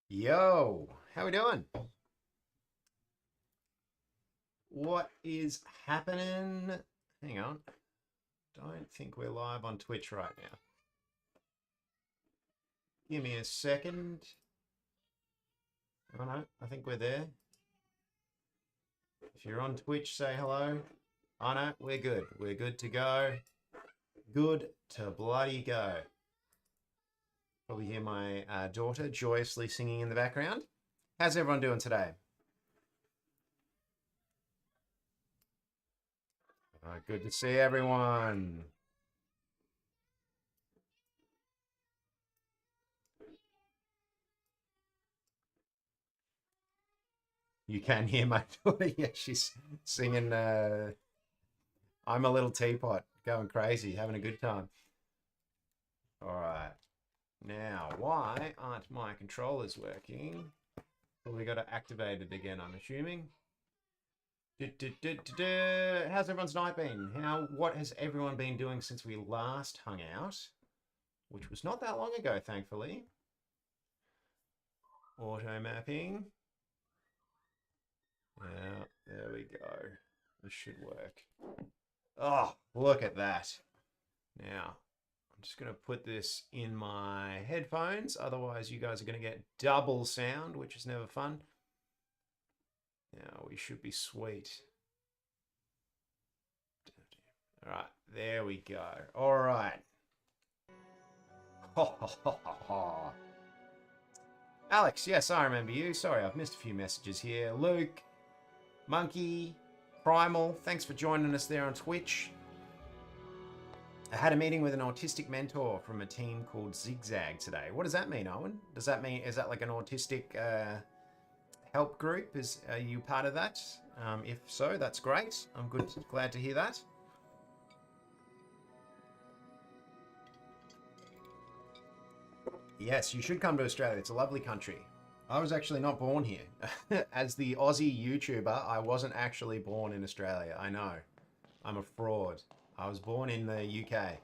Yo, how we doing? What is happening? Hang on. Don't think we're live on Twitch right now. Give me a second. Oh no, I think we're there. If you're on Twitch, say hello. Oh no, we're good. We're good to go. Good to bloody go. Probably hear my daughter joyously singing in the background. How's everyone doing today? Good to see everyone. You can hear my daughter. Yeah, she's singing I'm a Little Teapot, going crazy, having a good time. All right. Now, why aren't my controllers working? Well, we got to activate it again, I'm assuming. How's everyone's night been? What has everyone been doing since we last hung out? Which was not that long ago, thankfully. Auto mapping. Yeah, there we go. This should work. Oh, look at that. Now, I'm just going to put this in my headphones. Otherwise, you guys are going to get double sound, which is never fun. Now, we should be sweet. All right, there we go. All right. Alex, yes, I remember you. Sorry, I've missed a few messages here. Luke, Monkey, Primal, thanks for joining us there on Twitch. I had a meeting with an autistic mentor from a team called Zigzag today. What does that mean, Owen? Does that mean, is that like an autistic help group? Are you part of that? If so, that's great. I'm glad to hear that. Yes, you should come to Australia. It's a lovely country. I was actually not born here. As the Aussie YouTuber, I wasn't actually born in Australia. I know. I'm a fraud. I was born in the UK.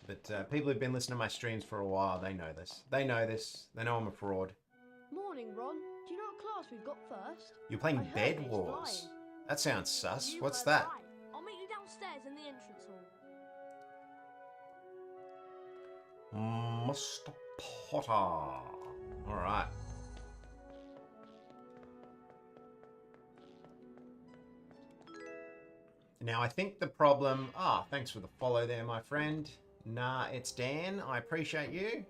But people who've been listening to my streams for a while, they know this. They know this. They know I'm a fraud. Morning, Ron. Do you know what class we've got first? You're playing Bed Wars. That sounds sus. What's that? Right. I'll meet you downstairs in the entrance hall. Mr. Potter. All right. Now, I think the problem... thanks for the follow there, my friend. Nah, it's Dan. I appreciate you.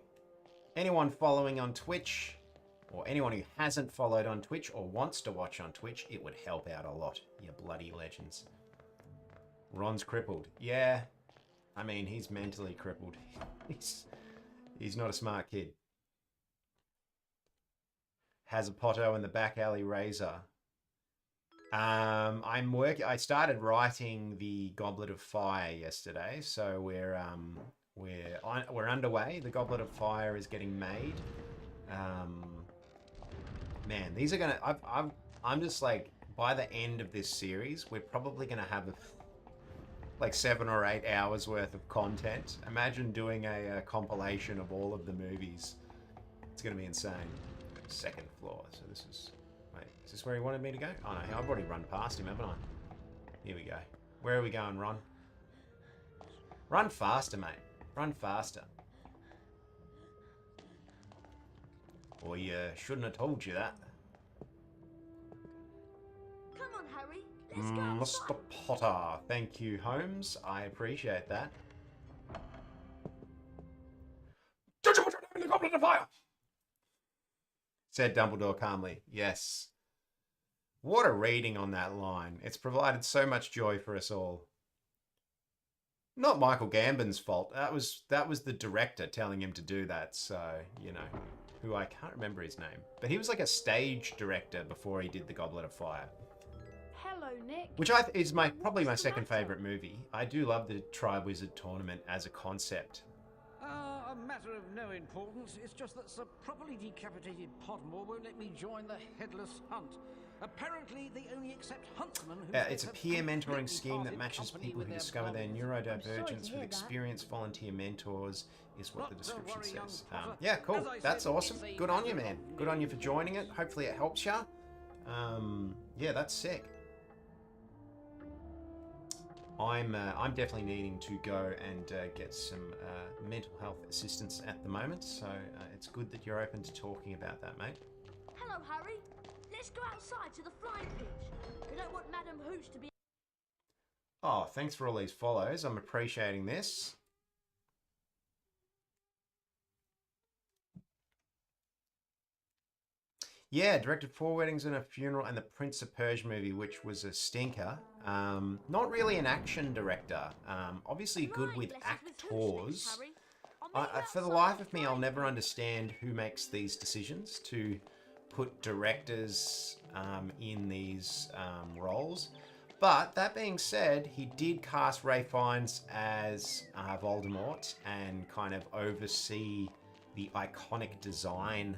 Anyone following on Twitch, or anyone who hasn't followed on Twitch or wants to watch on Twitch, it would help out a lot, you bloody legends. Ron's crippled. Yeah, I mean, he's mentally crippled. He's not a smart kid. Has a Potto in the back alley razor. I started writing the Goblet of Fire yesterday, so we're underway. The Goblet of Fire is getting made. Man, these are gonna. I'm just like, by the end of this series, we're probably gonna have like 7 or 8 hours worth of content. Imagine doing a compilation of all of the movies. It's gonna be insane. Second floor. So this is. Wait, is this where he wanted me to go? Oh no, I've already run past him, haven't I? Here we go. Where are we going, Ron? Run faster, mate. Run faster. Well, you shouldn't have told you that. Come on, Harry. Let's go. Mr. Potter. Thank you, Holmes. I appreciate that. Don't you put your name in the Goblet of Fire? Said Dumbledore calmly. Yes. What a reading on that line. It's provided so much joy for us all. Not Michael Gambon's fault. That was the director telling him to do that. So, you know, who I can't remember his name. But he was like a stage director before he did The Goblet of Fire. Hello, Nick. Which is probably my second favourite movie. I do love the Tri-Wizard Tournament as a concept. A matter of no importance. It's just that a properly decapitated Potmore won't let me join the headless hunt. Apparently, they only accept huntsmen who It's a have peer mentoring completely scheme that parted matches company people with who their discover their belongings. neurodivergence with hear that. experienced volunteer mentors, is what the Not to description worry, young says. Potter. Yeah, cool. As I That's said, awesome. it's a Good on you, matter man. of Good on you for need. joining it. Hopefully it helps you. Yeah, that's sick. I'm definitely needing to go and get some mental health assistance at the moment, so it's good that you're open to talking about that, mate. Hello, Harry. Let's go outside to the flying pitch. We don't want Madam Hooch to be... Oh, thanks for all these follows. I'm appreciating this. Yeah, directed 4 Weddings and a Funeral and the Prince of Persia movie, which was a stinker. Not really an action director. Obviously good with actors. For the life of me, I'll never understand who makes these decisions to put directors in these roles. But that being said, he did cast Ralph Fiennes as Voldemort and kind of oversee the iconic design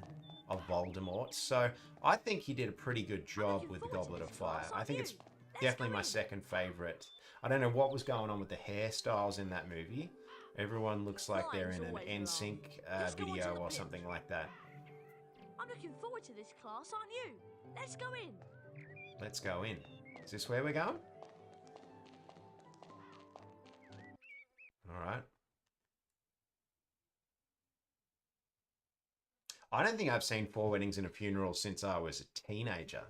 of Voldemort. So I think he did a pretty good job with the Goblet of Fire. I think it's definitely my second favorite. I don't know what was going on with the hairstyles in that movie. Everyone looks like they're in an NSYNC video or something like that. I'm looking forward to this class, aren't you? Let's go in. Let's go in. Is this where we're going? All right. I don't think I've seen 4 Weddings and a Funeral since I was a teenager,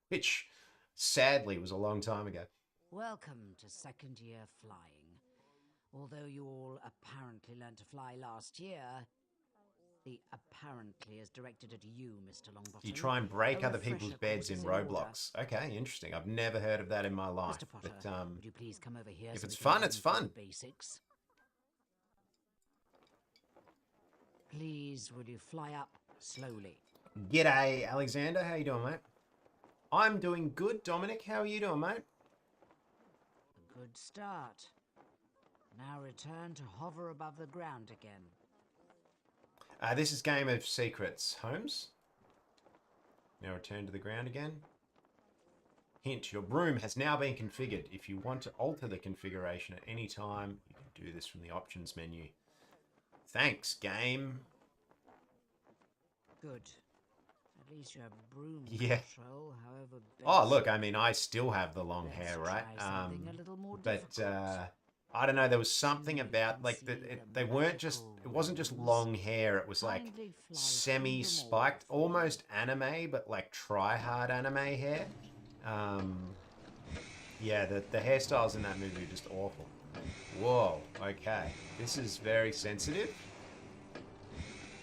which sadly was a long time ago. Welcome to second year flying. Although you all apparently learned to fly last year, the apparently is directed at you, Mr. Longbottom. You try and break A other people's refresher beds course in is order. Roblox. Okay, interesting. I've never heard of that in my life. Mr. Potter, But would you please come over here? if so it's we can fun, it's run through fun. the basics. Please, will you fly up slowly? G'day, Alexander. How you doing, mate? I'm doing good. Dominic, how are you doing, mate? A good start. Now return to hover above the ground again. This is Game of Secrets, Holmes. Now return to the ground again. Hint, your broom has now been configured. If you want to alter the configuration at any time, you can do this from the options menu. Thanks, game. Good. At least you have broom Yeah. control, however Oh, basic. look, I mean, I still have the long Let's hair, right? try something a little more But difficult. I don't know, there was something about, like, they weren't just, it wasn't just long hair, it was like Kindly fly through semi-spiked, them all. almost anime, but like try-hard anime hair. Yeah, the hairstyles in that movie are just awful. Whoa, okay. This is very sensitive.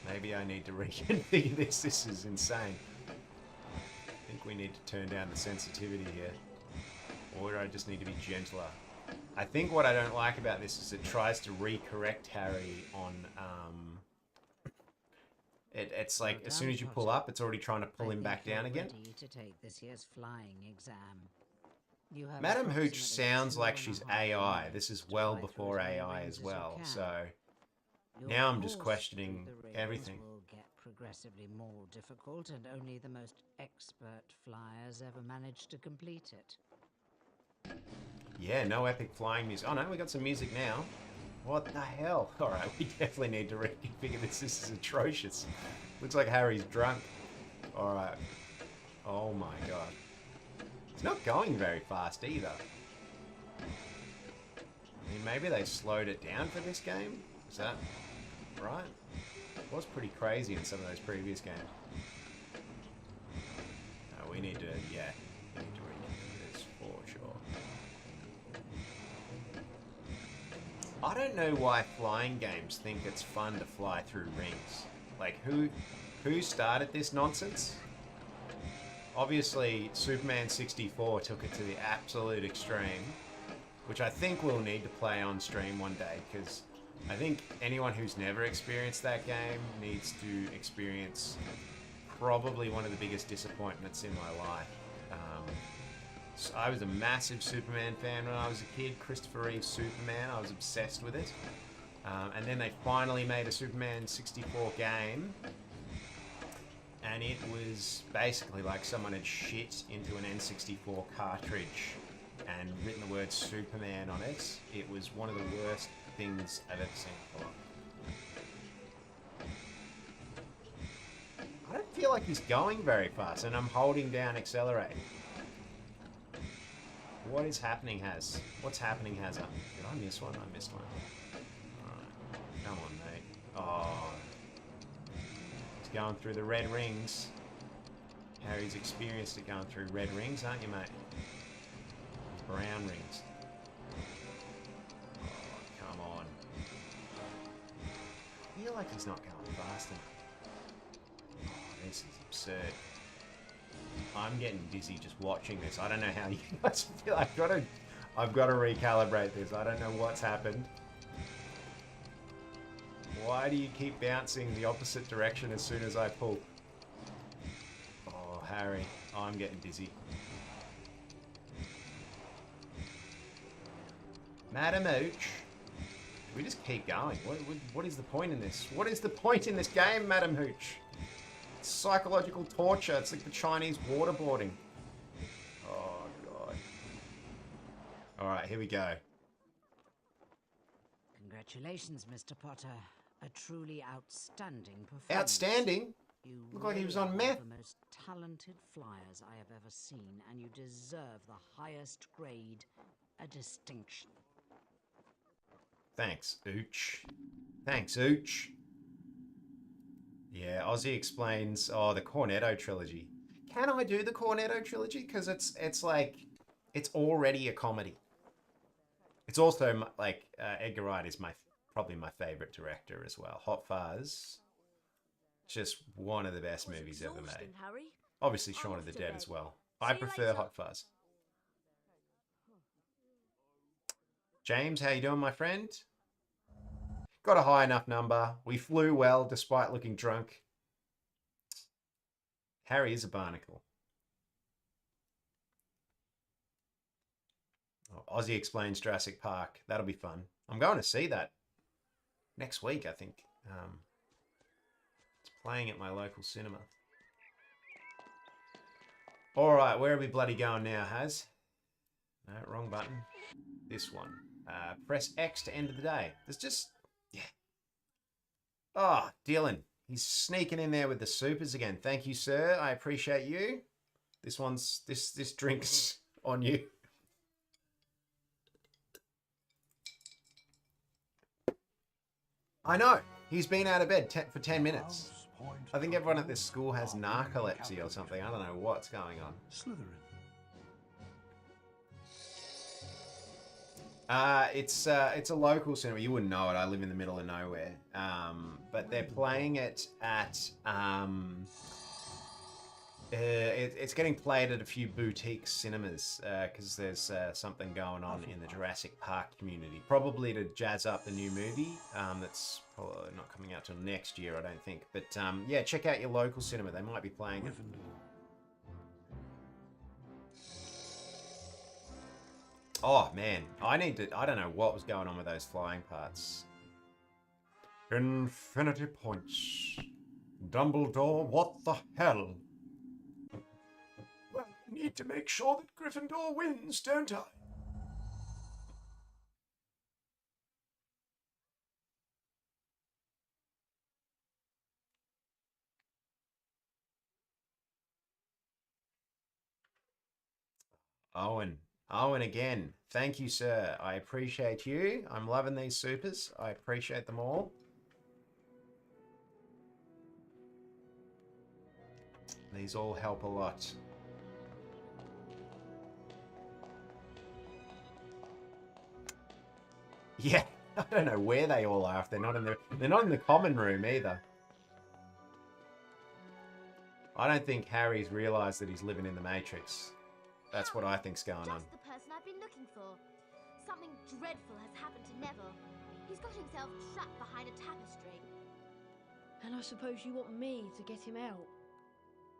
Maybe I need to reconfigure this. This is insane. I think we need to turn down the sensitivity here. Or I just need to be gentler. I think what I don't like about this is it tries to recorrect Harry on... It's like, as soon as you pull up, it's already trying to pull him back down again. Ready to take this year's flying exam. You have Madam Hooch approximately sounds like she's 2.5 AI. minutes This is to well fly through before as many AI rings as you well, can. so... Your Now I'm just course questioning through the rings everything. will get progressively more difficult, and only the most expert flyers ever manage to complete it. Yeah, no epic flying music. Oh no, we got some music now. What the hell? Alright, we definitely need to reconfigure this. This is atrocious. Looks like Harry's drunk. Alright. Oh my god. It's not going very fast either. I mean, maybe they slowed it down for this game? Is that right? It was pretty crazy in some of those previous games. No, we need to, yeah, we need to reconfigure this for sure. I don't know why flying games think it's fun to fly through rings. Like, who started this nonsense? Obviously, Superman 64 took it to the absolute extreme, which I think we'll need to play on stream one day, because I think anyone who's never experienced that game needs to experience probably one of the biggest disappointments in my life. So I was a massive Superman fan when I was a kid. Christopher Reeve's Superman, I was obsessed with it. And then they finally made a Superman 64 game. And it was basically like someone had shit into an N64 cartridge and written the word Superman on it. It was one of the worst things I've ever seen before. I don't feel like he's going very fast, and I'm holding down accelerate. What is happening, Haz? What's happening, Hazza? Did I miss one? I missed one. Alright. Come on, mate. Oh. He's going through the red rings. Harry's experienced it going through red rings, aren't you, mate? Brown rings. Oh, come on. I feel like he's not going fast enough. This is absurd. I'm getting dizzy just watching this. I don't know how you guys feel. I've got to recalibrate this. I don't know what's happened. Why do you keep bouncing the opposite direction as soon as I pull? Oh, Harry, I'm getting dizzy. Madam Ooch. We just keep going. What is the point in this? What is the point in this game, Madam Hooch? It's psychological torture. It's like the Chinese waterboarding. Oh, God. Alright, here we go. Congratulations, Mr. Potter. A truly outstanding performance. Outstanding? You Looked like he was really on are meth. the most talented flyers I have ever seen, and you deserve the highest grade, a distinction. Thanks, Ooch. Thanks, Ooch. Yeah, Ozzy explains, oh, the Cornetto trilogy. Can I do the Cornetto trilogy? Because it's like, it's already a comedy. It's also, like, Edgar Wright is probably my favorite director as well. Hot Fuzz, just one of the best movies ever made. Harry. Obviously, I'm Shaun off of the to Dead bed. as well. See I you prefer later. Hot Fuzz. James, how you doing, my friend? Got a high enough number. We flew well despite looking drunk. Harry is a barnacle. Oh, Ozzy explains Jurassic Park. That'll be fun. I'm going to see that next week, I think. It's playing at my local cinema. All right, where are we bloody going now, Haz? No, wrong button. This one. Press X to end of the day. There's just... Yeah. Oh, Dylan. He's sneaking in there with the supers again. Thank you, sir. I appreciate you. This drink's on you. I know. He's been out of bed for 10 minutes. I think everyone at this school has narcolepsy or something. I don't know what's going on. Slytherin. It's a local cinema. You wouldn't know it. I live in the middle of nowhere. But they're playing it at it's getting played at a few boutique cinemas because there's something going on in the Jurassic Park community. Probably to jazz up the new movie that's probably not coming out till next year, I don't think. But yeah, check out your local cinema. They might be playing it. Oh, man. I don't know what was going on with those flying parts. Infinity points. Dumbledore, what the hell? Well, I need to make sure that Gryffindor wins, don't I? Owen again. Thank you, sir. I appreciate you. I'm loving these supers. I appreciate them all. These all help a lot. Yeah, I don't know where they all are. If they're not in the common room either. I don't think Harry's realised that he's living in the Matrix. That's what I think's going on. Just the person I've been looking for. Something dreadful has happened to Neville. He's got himself trapped behind a tapestry. And I suppose you want me to get him out?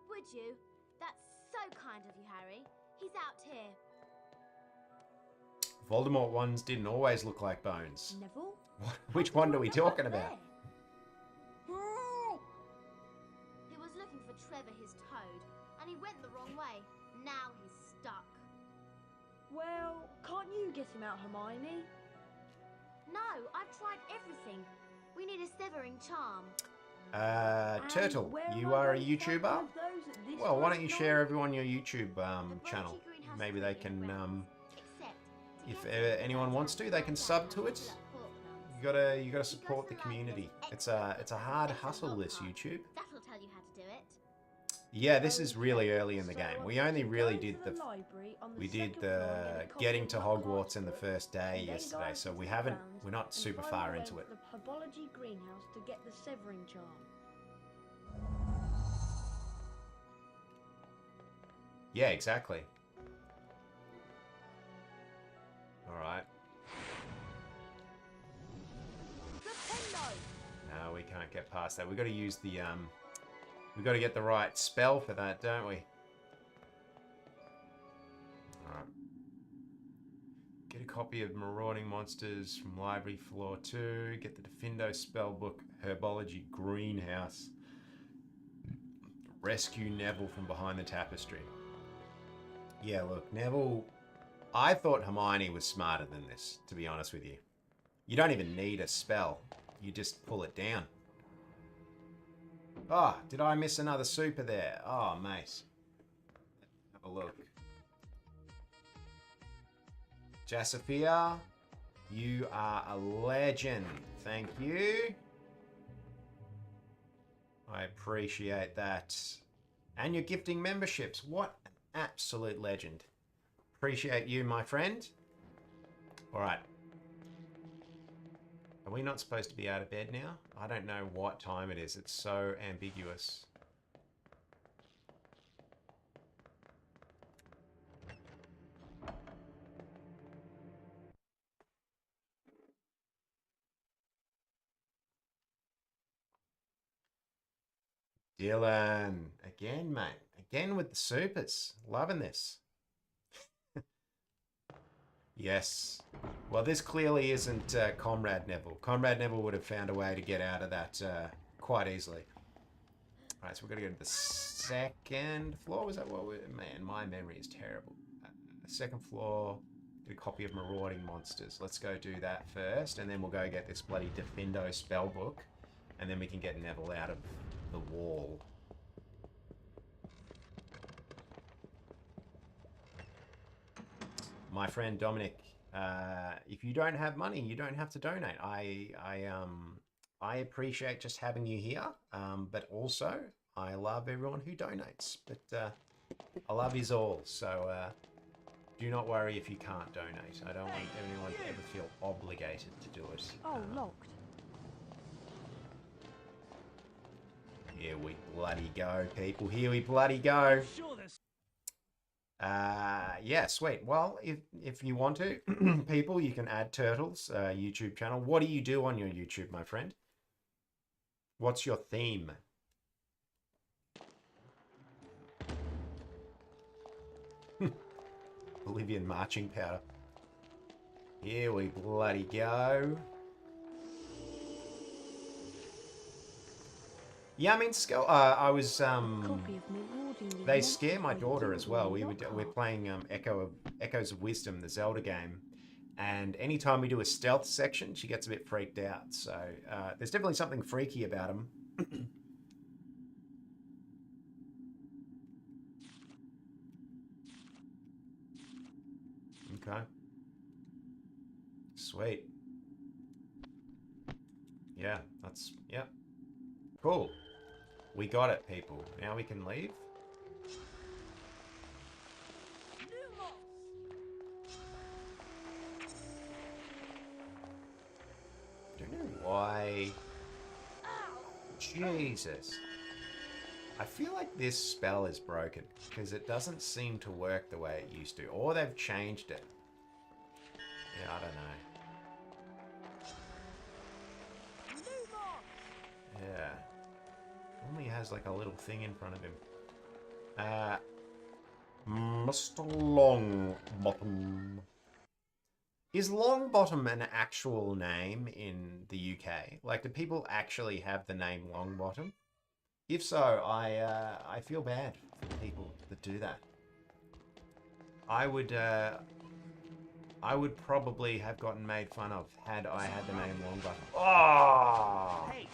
Would you? That's so kind of you, Harry. He's out here. Voldemort ones didn't always look like bones. Neville? Which one are we talking about? He was looking for now he's stuck. Well, can't you get him out, Hermione? No, I've tried everything. We need a severing charm. Turtle, And where you am I are a going to find YouTuber? one of those at this Well, why time don't you of share night? everyone your YouTube The channel? Brochy Greenhouse Maybe they Breeding can, Grounds. Except, to if get to it, anyone you'll wants have to, they can find sub out to how it. fill up pork You nuts. gotta support the community. It's a hard hustle, this YouTube. That'll tell you how to do it. Yeah, this is really Okay, early in the so game. I'm We only to really go did to the library on we second did floor and the get a copy getting of to Muck Hogwarts in the book, first day and then yesterday, go so out we into the haven't grounds we're not and super find far my way into it. The Herbology greenhouse to get the severing charm. Yeah, exactly. All right. No, we can't get past that. We got to use the we got to get the right spell for that, don't we? All right. Get a copy of Marauding Monsters from Library Floor 2. Get the Defindo Spellbook Herbology Greenhouse. Rescue Neville from behind the tapestry. Yeah, look, Neville... I thought Hermione was smarter than this, to be honest with you. You don't even need a spell. You just pull it down. Oh, did I miss another super there? Oh, mate. Have a look. Jasophia, you are a legend. Thank you. I appreciate that. And you're gifting memberships. What an absolute legend. Appreciate you, my friend. All right. Are we not supposed to be out of bed now? I don't know what time it is. It's so ambiguous. Dylan, again, mate. Again with the supers. Loving this. Yes. Well, this clearly isn't Comrade Neville. Comrade Neville would have found a way to get out of that quite easily. All right, so we're going to go to the second floor. Was that what we... Man, my memory is terrible. Second floor, get a copy of Marauding Monsters. Let's go do that first, and then we'll go get this bloody Defindo spellbook, and then we can get Neville out of the wall. My friend Dominic, if you don't have money, you don't have to donate. I appreciate just having you here, but also I love everyone who donates. But I love yous all, so do not worry if you can't donate. I don't want anyone to ever feel obligated to do it. Oh, locked. Here we bloody go, people. Here we bloody go. Yeah, sweet. Well, if you want to, people, you can add Turtles YouTube channel. What do you do on your YouTube, my friend? What's your theme? Bolivian marching powder. Here we bloody go. Yeah, I mean, I was they scare my daughter as well. We're playing Echoes of Wisdom, the Zelda game, and anytime we do a stealth section, she gets a bit freaked out. So there's definitely something freaky about them. Okay. Sweet. Yeah, yeah. Cool. We got it, people. Now we can leave. Don't know why. Jesus. I feel like this spell is broken because it doesn't seem to work the way it used to, or they've changed it. Yeah, I don't know. Yeah. Only has like a little thing in front of him. Mr. Longbottom. Is Longbottom an actual name in the UK? Like, do people actually have the name Longbottom? If so, I feel bad for the people that do that. I would probably have gotten made fun of had I had the name Longbottom. Oh! Hey!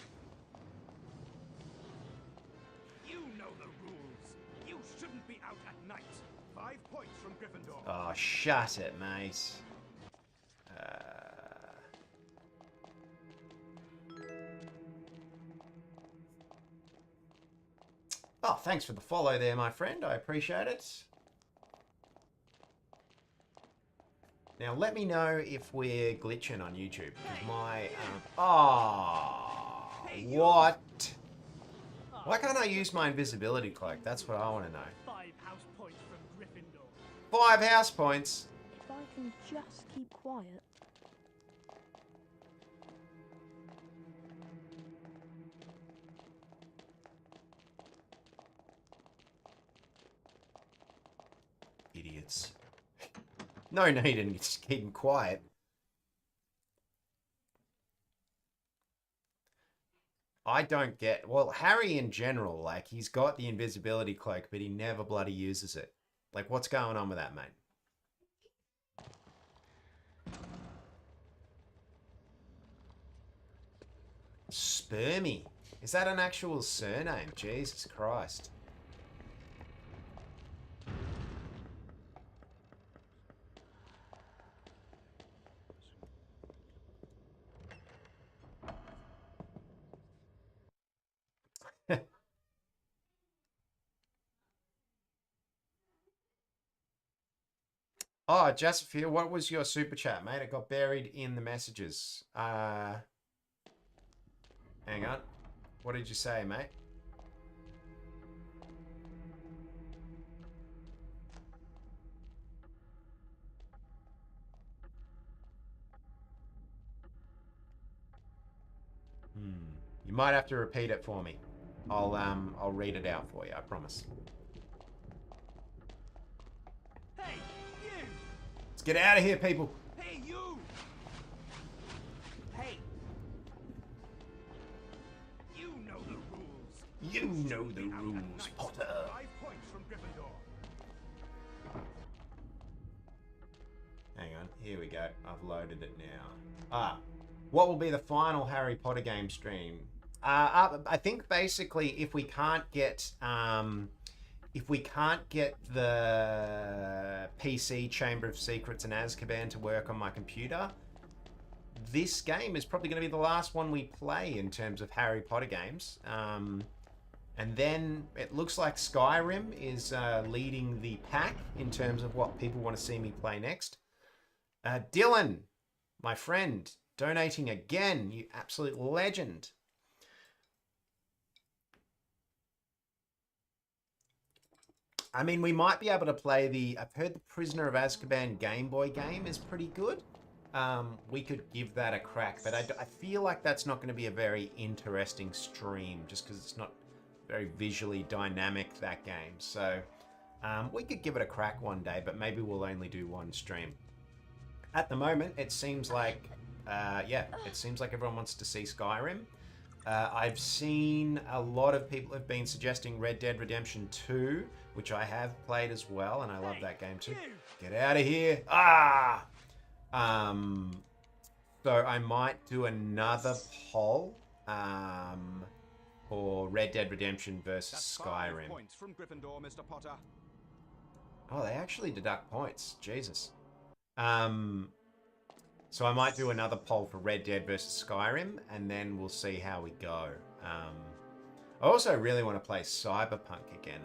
You know the rules. You shouldn't be out at night. 5 points from Gryffindor. Oh, shut it, mate. Oh, thanks for the follow there, my friend. I appreciate it. Now, let me know if we're glitching on YouTube. Because my... what? Why can't I use my invisibility cloak? That's what I want to know. 5 house points from Gryffindor. 5 house points. If I can just keep quiet. Idiots. No need in just keeping quiet. I don't get... Well, Harry in general, like, he's got the invisibility cloak, but he never bloody uses it. Like, what's going on with that, mate? Spermy. Is that an actual surname? Jesus Christ. Oh, Jasper, what was your super chat, mate? It got buried in the messages. Hang on. What did you say, mate? You might have to repeat it for me. I'll read it out for you, I promise. Hey, you! Let's get out of here, people. Hey, you! Hey! You know the rules. You know the Be out at rules, night. Potter. 5 points from Gryffindor. Hang on, here we go. I've loaded it now. What will be the final Harry Potter game stream? I think basically if we can't get the PC Chamber of Secrets and Azkaban to work on my computer, this game is probably going to be the last one we play in terms of Harry Potter games. And then it looks like Skyrim is leading the pack in terms of what people want to see me play next. Dylan, my friend, donating again, you absolute legend. I mean, we might be able to play I've heard the Prisoner of Azkaban Game Boy game is pretty good. We could give that a crack, but I feel like that's not going to be a very interesting stream just because it's not very visually dynamic, that game. So we could give it a crack one day, but maybe we'll only do one stream. At the moment, it seems like, it seems like everyone wants to see Skyrim. I've seen a lot of people have been suggesting Red Dead Redemption 2, which I have played as well, and I love that game too. Get out of here. So I might do another poll for Red Dead Redemption versus Skyrim. Points from Gryffindor, Mr. Potter. Oh, they actually deduct points. Jesus. So I might do another poll for Red Dead versus Skyrim, and then we'll see how we go. I also really want to play Cyberpunk again.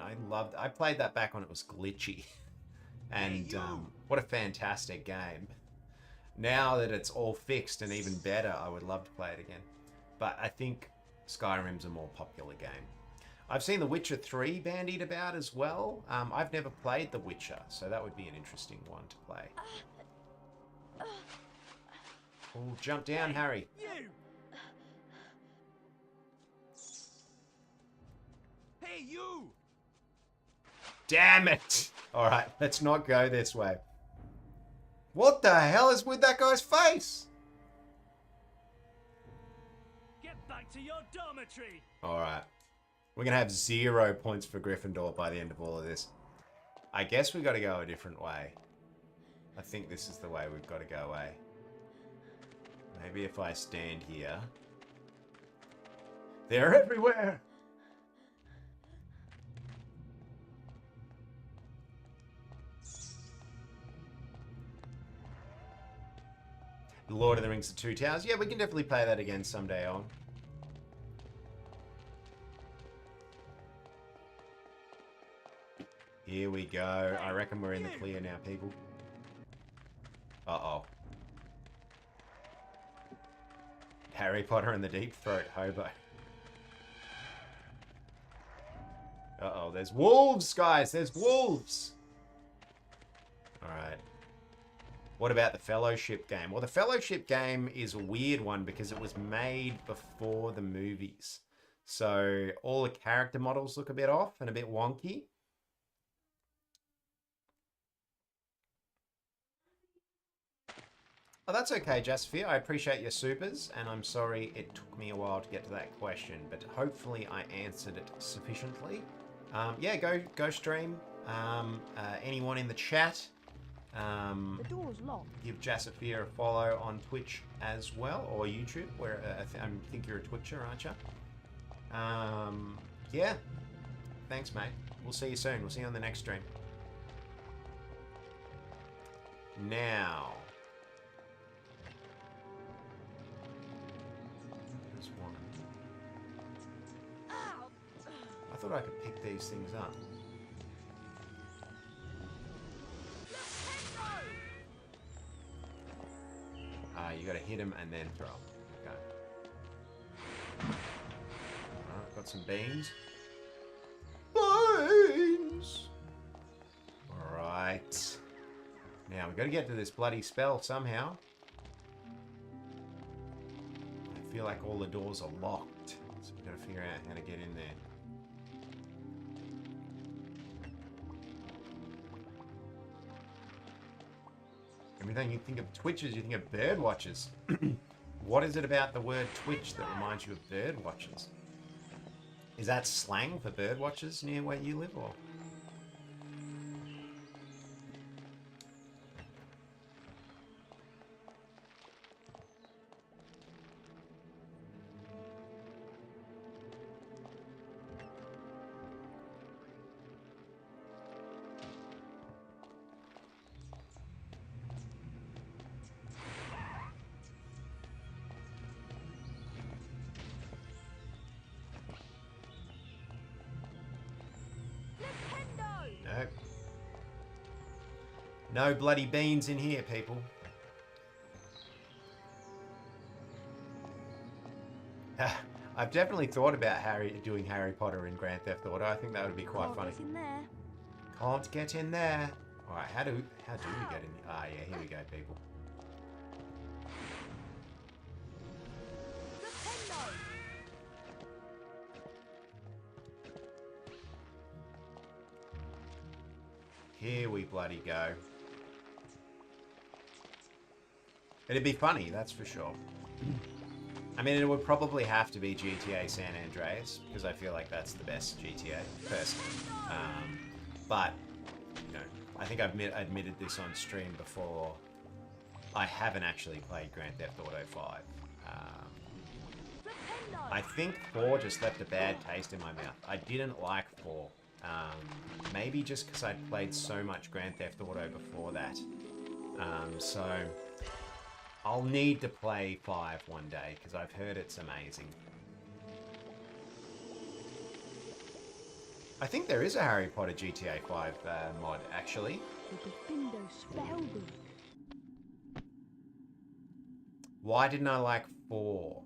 I played that back when it was glitchy. And what a fantastic game. Now that it's all fixed and even better, I would love to play it again. But I think Skyrim's a more popular game. I've seen The Witcher 3 bandied about as well. I've never played The Witcher, so that would be an interesting one to play. Oh, jump down, Harry. You! Hey, you! Damn it! Alright, let's not go this way. What the hell is with that guy's face? Get back to your dormitory! Alright. We're going to have 0 points for Gryffindor by the end of all of this. I guess we've got to go a different way. I think this is the way we've got to go away. Maybe if I stand here. They're everywhere! The Lord of the Rings: The Two Towers. Yeah, we can definitely play that again someday on. Here we go. I reckon we're in the clear now, people. Uh-oh. Harry Potter and the Deep Throat Hobo. Uh-oh, there's wolves, guys! There's wolves! Alright. What about the Fellowship game? Well, the Fellowship game is a weird one because it was made before the movies. So all the character models look a bit off and a bit wonky. Oh, that's okay, Jasphere. I appreciate your supers, and I'm sorry it took me a while to get to that question, but hopefully I answered it sufficiently. Yeah, go stream. Anyone in the chat, The door's locked. give Jasphere a follow on Twitch as well, or YouTube, where I think you're a Twitcher, aren't you? Yeah. Thanks, mate. We'll see you soon. We'll see you on the next stream. Now... I thought I could pick these things up. You gotta hit them and then throw them. Go. Alright, got some beans. Beans! Alright. Now, we've got to get to this bloody spell somehow. I feel like all the doors are locked. So we've got to figure out how to get in there. Every time you think of Twitches, you think of bird watchers. What is it about the word Twitch that reminds you of bird watchers? Is that slang for bird watchers near where you live, or? No bloody beans in here, people. I've definitely thought about doing Harry Potter in Grand Theft Auto. I think that would be quite funny. Get in there. Can't get in there. All right, how do we get in? Ah, yeah, here we go, people. Here we bloody go. It'd be funny, that's for sure. I mean, it would probably have to be GTA San Andreas, because I feel like that's the best GTA, personally. But, you know, I think I've admitted this on stream before. I haven't actually played Grand Theft Auto 5. I think 4 just left a bad taste in my mouth. I didn't like 4. Maybe just because I'd played so much Grand Theft Auto before that. So I'll need to play 5 one day because I've heard it's amazing. I think there is a Harry Potter GTA 5 mod, actually. Why didn't I like 4?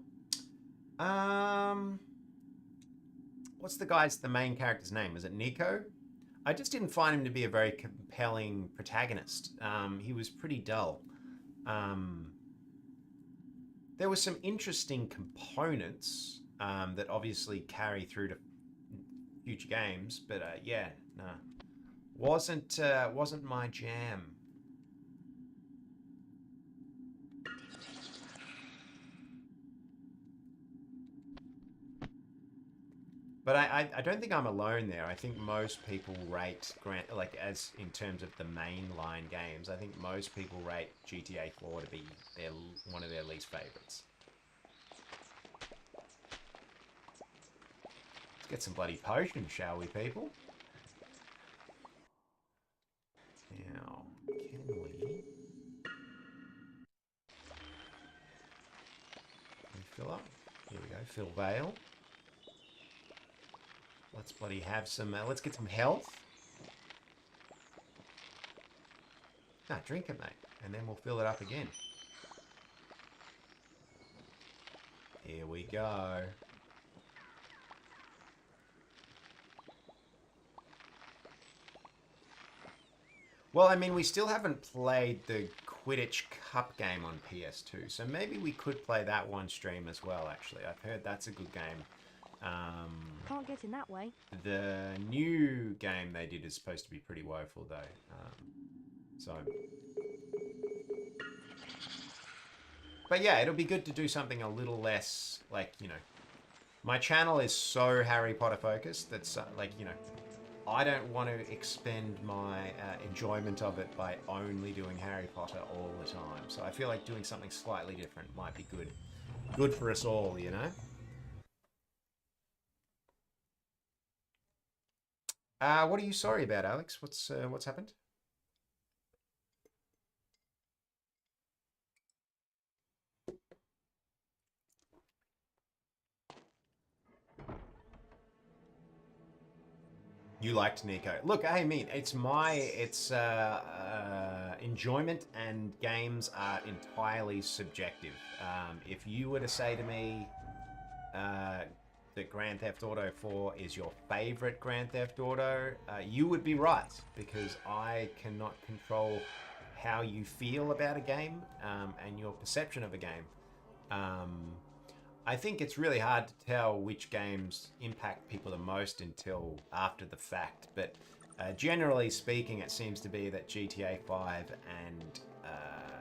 What's the main character's name? Is it Nico? I just didn't find him to be a very compelling protagonist. He was pretty dull. There were some interesting components that obviously carry through to future games, but yeah, no, wasn't my jam. But I don't think I'm alone there. I think most people rate like as in terms of the mainline games. I think most people rate GTA 4 to be one of their least favorites. Let's get some bloody potions, shall we, people? Now, can we fill up? Here we go, fill Vale. Let's bloody have some, let's get some health. No, drink it, mate. And then we'll fill it up again. Here we go. Well, I mean, we still haven't played the Quidditch Cup game on PS2, so maybe we could play that one stream as well, actually. I've heard that's a good game. Can't get in that way. The new game they did is supposed to be pretty woeful, though. But yeah, it'll be good to do something a little less, like, you know... My channel is so Harry Potter focused that, like, you know... I don't want to expend my enjoyment of it by only doing Harry Potter all the time. So I feel like doing something slightly different might be good. Good for us all, you know? What are you sorry about, Alex? What's happened? You liked Nico. Look, I mean, it's enjoyment and games are entirely subjective. If you were to say to me that Grand Theft Auto 4 is your favorite Grand Theft Auto, you would be right, because I cannot control how you feel about a game and your perception of a game. I think it's really hard to tell which games impact people the most until after the fact, but generally speaking, it seems to be that GTA 5 and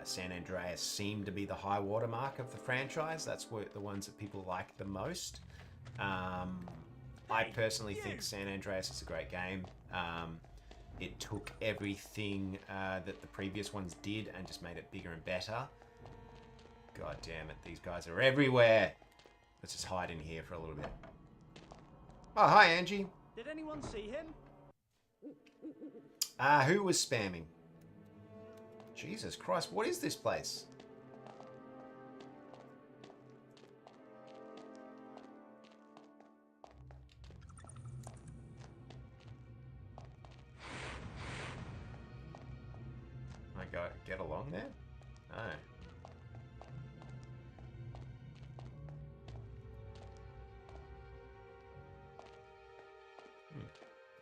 San Andreas seem to be the high watermark of the franchise. That's the ones that people like the most. I personally think San Andreas is a great game. It took everything that the previous ones did and just made it bigger and better. God damn it, these guys are everywhere. Let's just hide in here for a little bit. Oh, hi, Angie. Did anyone see him? Who was spamming? Jesus Christ, what is this place? I get along there? Oh.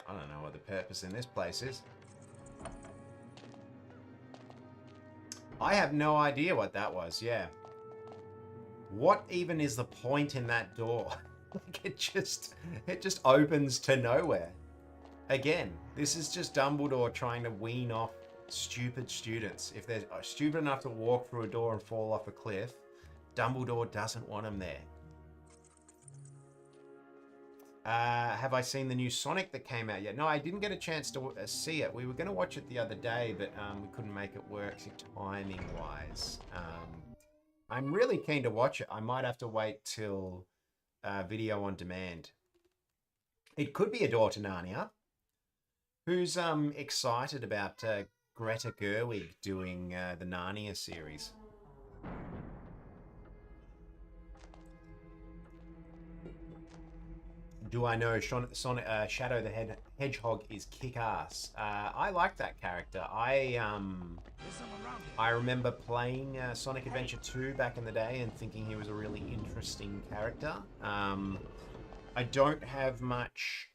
I don't know what the purpose in this place is. I have no idea what that was, yeah. What even is the point in that door? Like it just opens to nowhere. Again, this is just Dumbledore trying to wean off stupid students. If they're stupid enough to walk through a door and fall off a cliff, Dumbledore doesn't want them there. Have I seen the new Sonic that came out yet? No, I didn't get a chance to see it. We were going to watch it the other day, but we couldn't make it work timing-wise. I'm really keen to watch it. I might have to wait till video on demand. It could be a door to Narnia. Who's excited about Greta Gerwig doing the Narnia series? Do I know Shadow the Hedgehog is kick-ass? I like that character. I remember playing Sonic Adventure 2 back in the day and thinking he was a really interesting character. I don't have much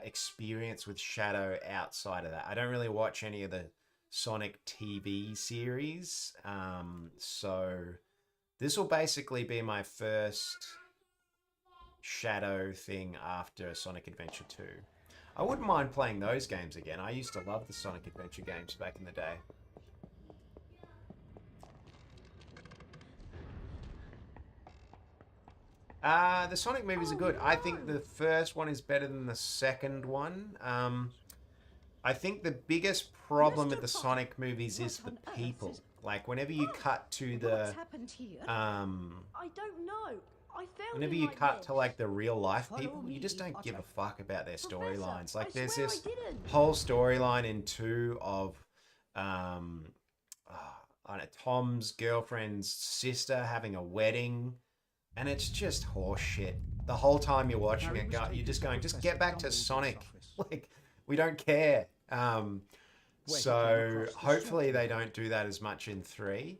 experience with Shadow outside of that. I don't really watch any of the Sonic TV series. So this will basically be my first Shadow thing after Sonic Adventure 2. I wouldn't mind playing those games again. I used to love the Sonic Adventure games back in the day. The Sonic movies are good. I think the first one is better than the second one. I think the biggest problem with the Sonic movies is the people. Like whenever you cut to the I don't know. I fell whenever in you like cut this. to like the real life Follow people, you me, just don't give a Potter. fuck about their Professor, storylines. Like I there's swear I this didn't. whole storyline in 2 of um I don't know, Tom's girlfriend's sister having a wedding, and it's just horse shit. The whole time you're watching Harry it, was you're taken just to going, just Professor get back to Dumbledore's Sonic. office, Like, we don't care. where he came So across the hopefully they shotgun. don't do that as much in 3.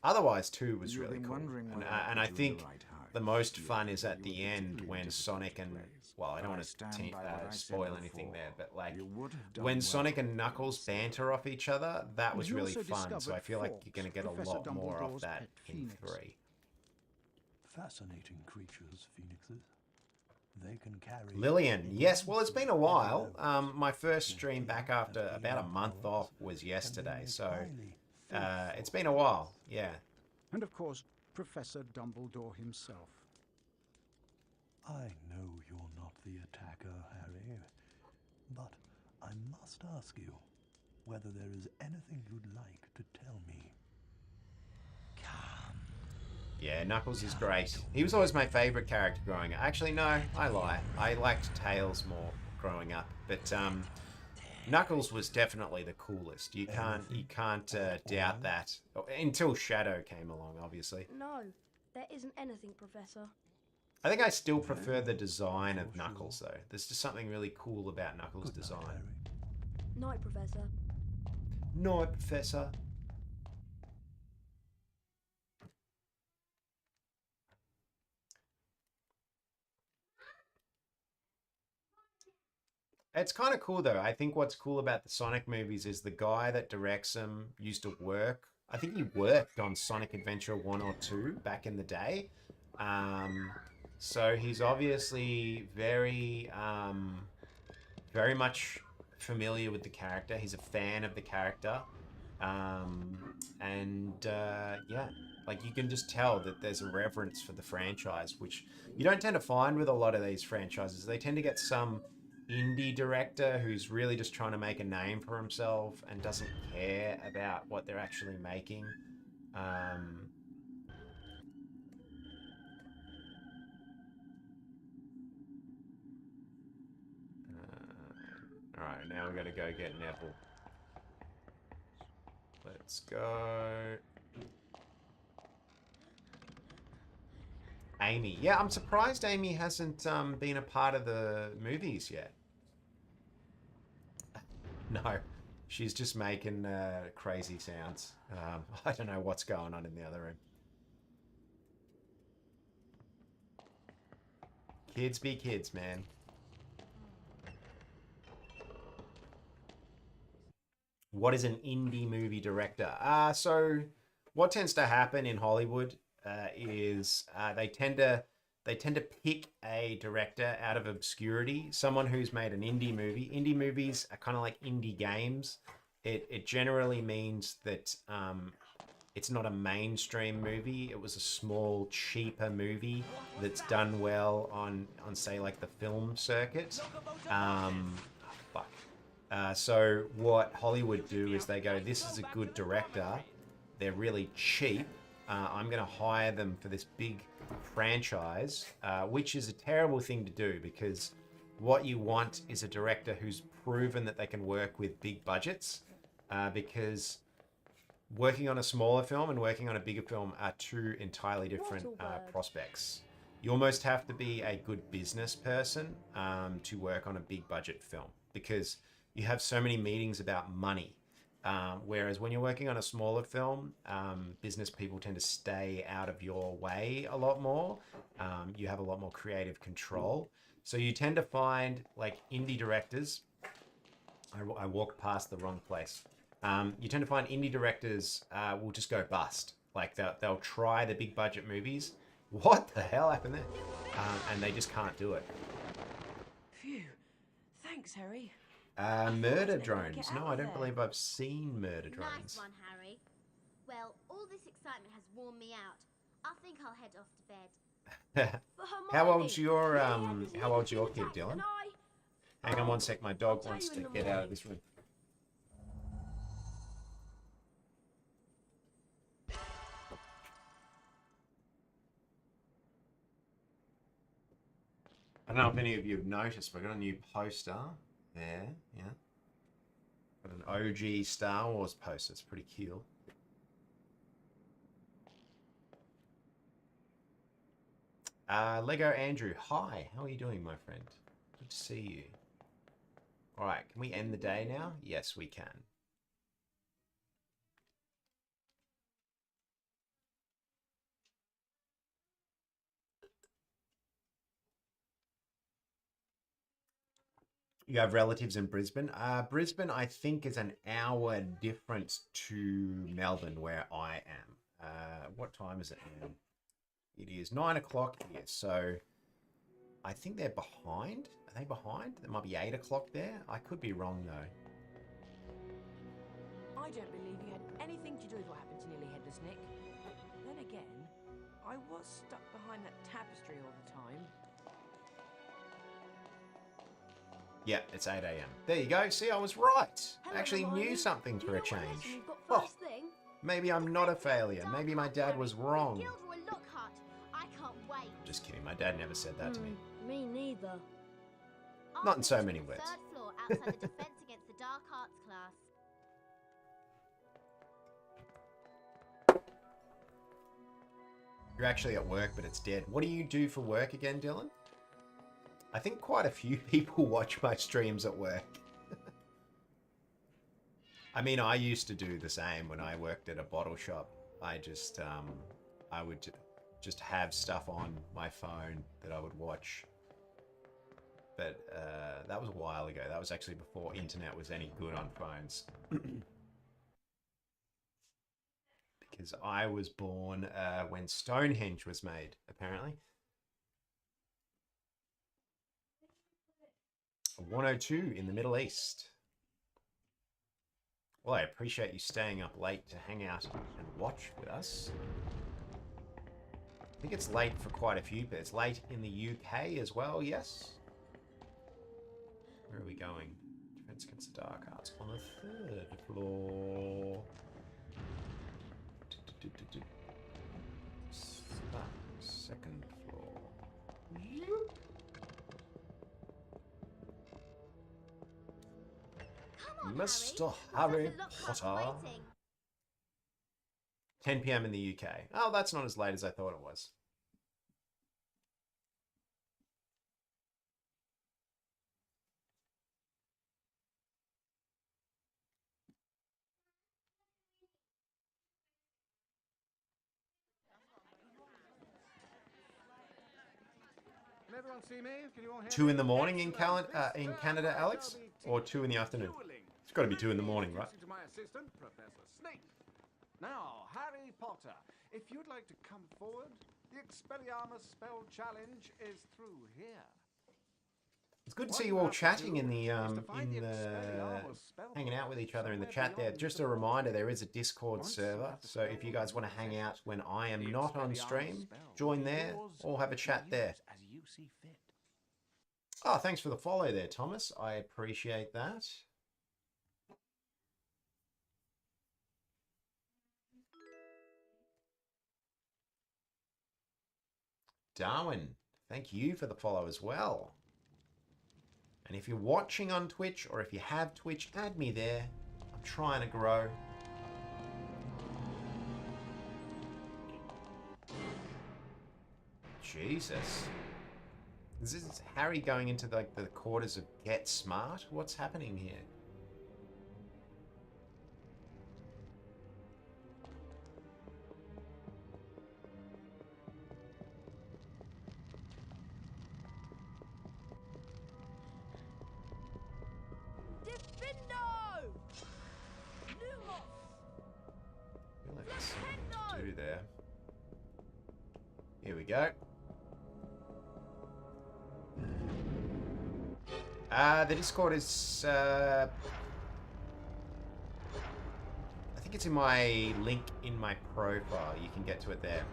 Otherwise, 2 was You've really been cool. wondering And, whether I and I put you in think the right heart. the most You fun is feel at the you're end particularly when difficult Sonic to and, please. well, I don't But want stand to by what I said spoil anything before. there, but like You would have done when well Sonic and to Knuckles say banter off each other, that was He really also fun. So I discovered feel like Fawkes, you're going to get a Professor lot more off Dumbledore's that pet in phoenix. 3. Fascinating creatures, phoenixes. They can carry... Lillian, yes. Well, it's been a while. My first stream back after about a month off was yesterday, so it's been a while. Yeah. And of course, Professor Dumbledore himself. I know you're not the attacker, Harry, but I must ask you whether there is anything you'd like to tell me. Come. Yeah, Knuckles is great. He was always my favorite character growing up. Actually, no, I lie. I liked Tails more growing up, but Knuckles was definitely the coolest. You can't doubt that until Shadow came along, obviously. No, there isn't anything, Professor. I think I still prefer the design of Knuckles, though. There's just something really cool about Knuckles' Good night, design. Harry. Night, Professor. No, Professor. It's kind of cool though. I think what's cool about the Sonic movies is the guy that directs them used to work. I think he worked on Sonic Adventure 1 or 2 back in the day. So he's obviously very much familiar with the character. He's a fan of the character. Yeah, like you can just tell that there's a reverence for the franchise, which you don't tend to find with a lot of these franchises. They tend to get some indie director who's really just trying to make a name for himself and doesn't care about what they're actually making. Alright, now we gotta go get Neville. Let's go. Amy. Yeah, I'm surprised Amy hasn't been a part of the movies yet. No, she's just making crazy sounds. I don't know what's going on in the other room. Kids be kids, man. What is an indie movie director? So what tends to happen in Hollywood is they tend to pick a director out of obscurity, someone who's made an indie movie. Indie movies are kind of like indie games. It generally means that it's not a mainstream movie. It was a small, cheaper movie that's done well on say like the film circuit. So what Hollywood do is they go, this is a good director. They're really cheap. I'm going to hire them for this big franchise, which is a terrible thing to do because what you want is a director who's proven that they can work with big budgets, because working on a smaller film and working on a bigger film are two entirely different prospects. You almost have to be a good business person to work on a big budget film because you have so many meetings about money. Whereas when you're working on a smaller film, business people tend to stay out of your way a lot more. You have a lot more creative control. So you tend to find like indie directors. I walked past the wrong place. You tend to find indie directors will just go bust. Like they'll try the big budget movies. What the hell happened there? And they just can't do it. Phew. Thanks, Harry. Murder drones. No, I don't believe I've seen murder drones. Nice one, Harry. Well, all this excitement has worn me out. I think I'll head off to bed. How old's your kid, And Dylan? I... Hang on one sec, my dog wants you to in the get out morning. of this room. I don't know if any of you have noticed, but I got a new poster there, yeah. Got an OG Star Wars poster, it's pretty cool. Lego Andrew, hi, how are you doing, my friend? Good to see you. Alright, can we end the day now? Yes, we can. You have relatives in Brisbane? Brisbane, I think, is an hour difference to Melbourne, where I am. What time is it now? It is 9 o'clock here, so I think they're behind. Are they behind? It might be 8 o'clock there. I could be wrong, though. I don't believe you had anything to do with what happened to Nearly Headless Nick. Then again, I was stuck behind that tapestry all the time. Yeah, it's 8 a.m. There you go. See, I was right. Hello, I actually Hermione. knew something Do for you a know what lesson change. you've got Oh, first thing? maybe I'm not a failure. Maybe my dad was wrong. Gilderoy Lockhart. I can't wait. Just kidding. My dad never said that to me. Me neither. Not in so I'll many meet you words. on the 3rd floor outside the Defense Against the Dark Arts class. You're actually at work, but it's dead. What do you do for work again, Dylan? I think quite a few people watch my streams at work. I mean, I used to do the same when I worked at a bottle shop. I just, I would just have stuff on my phone that I would watch. But that was a while ago. That was actually before internet was any good on phones. Because I was born when Stonehenge was made, apparently. 102 in the Middle East. Well, I appreciate you staying up late to hang out and watch with us. I think it's late for quite a few, but it's late in the UK as well, yes? Where are we going? Defense Against the Dark Arts on the 3rd floor. Second floor. Come on, Mr. Harry. Harry Professor Potter. Lockhart's waiting. 10 p.m. in the UK. Oh, that's not as late as I thought it was. Can everyone see me? Can you all hear 2 in me? the morning in Excellent. This, Canada, Alex? will be Or 2 in the afternoon? dueling. It's got to be 2 in the morning, right? To my assistant, Professor Snape. Now, Harry Potter, if you'd like to come forward, the Expelliarmus spell challenge is through here. It's good to What see you you all have to chatting do in the is to find the Expelliarmus spell hanging out with each other in the somewhere chat there. beyond Just the a reminder, door. there is a Discord Once server, you have the so if spell you guys want to in hang possession, out when I am the not on Expelliarmus stream, spell join will be there yours or have a to chat there. use as you see fit. Oh, thanks for the follow there, Thomas. I appreciate that. Darwin, thank you for the follow as well. And if you're watching on Twitch or if you have Twitch, add me there. I'm trying to grow. Jesus. Is this Harry going into the quarters of Get Smart? What's happening here? Diffindo! Lumos! I feel like there's something to do there. Here we go. The Discord is, I think it's in my link in my profile. You can get to it there.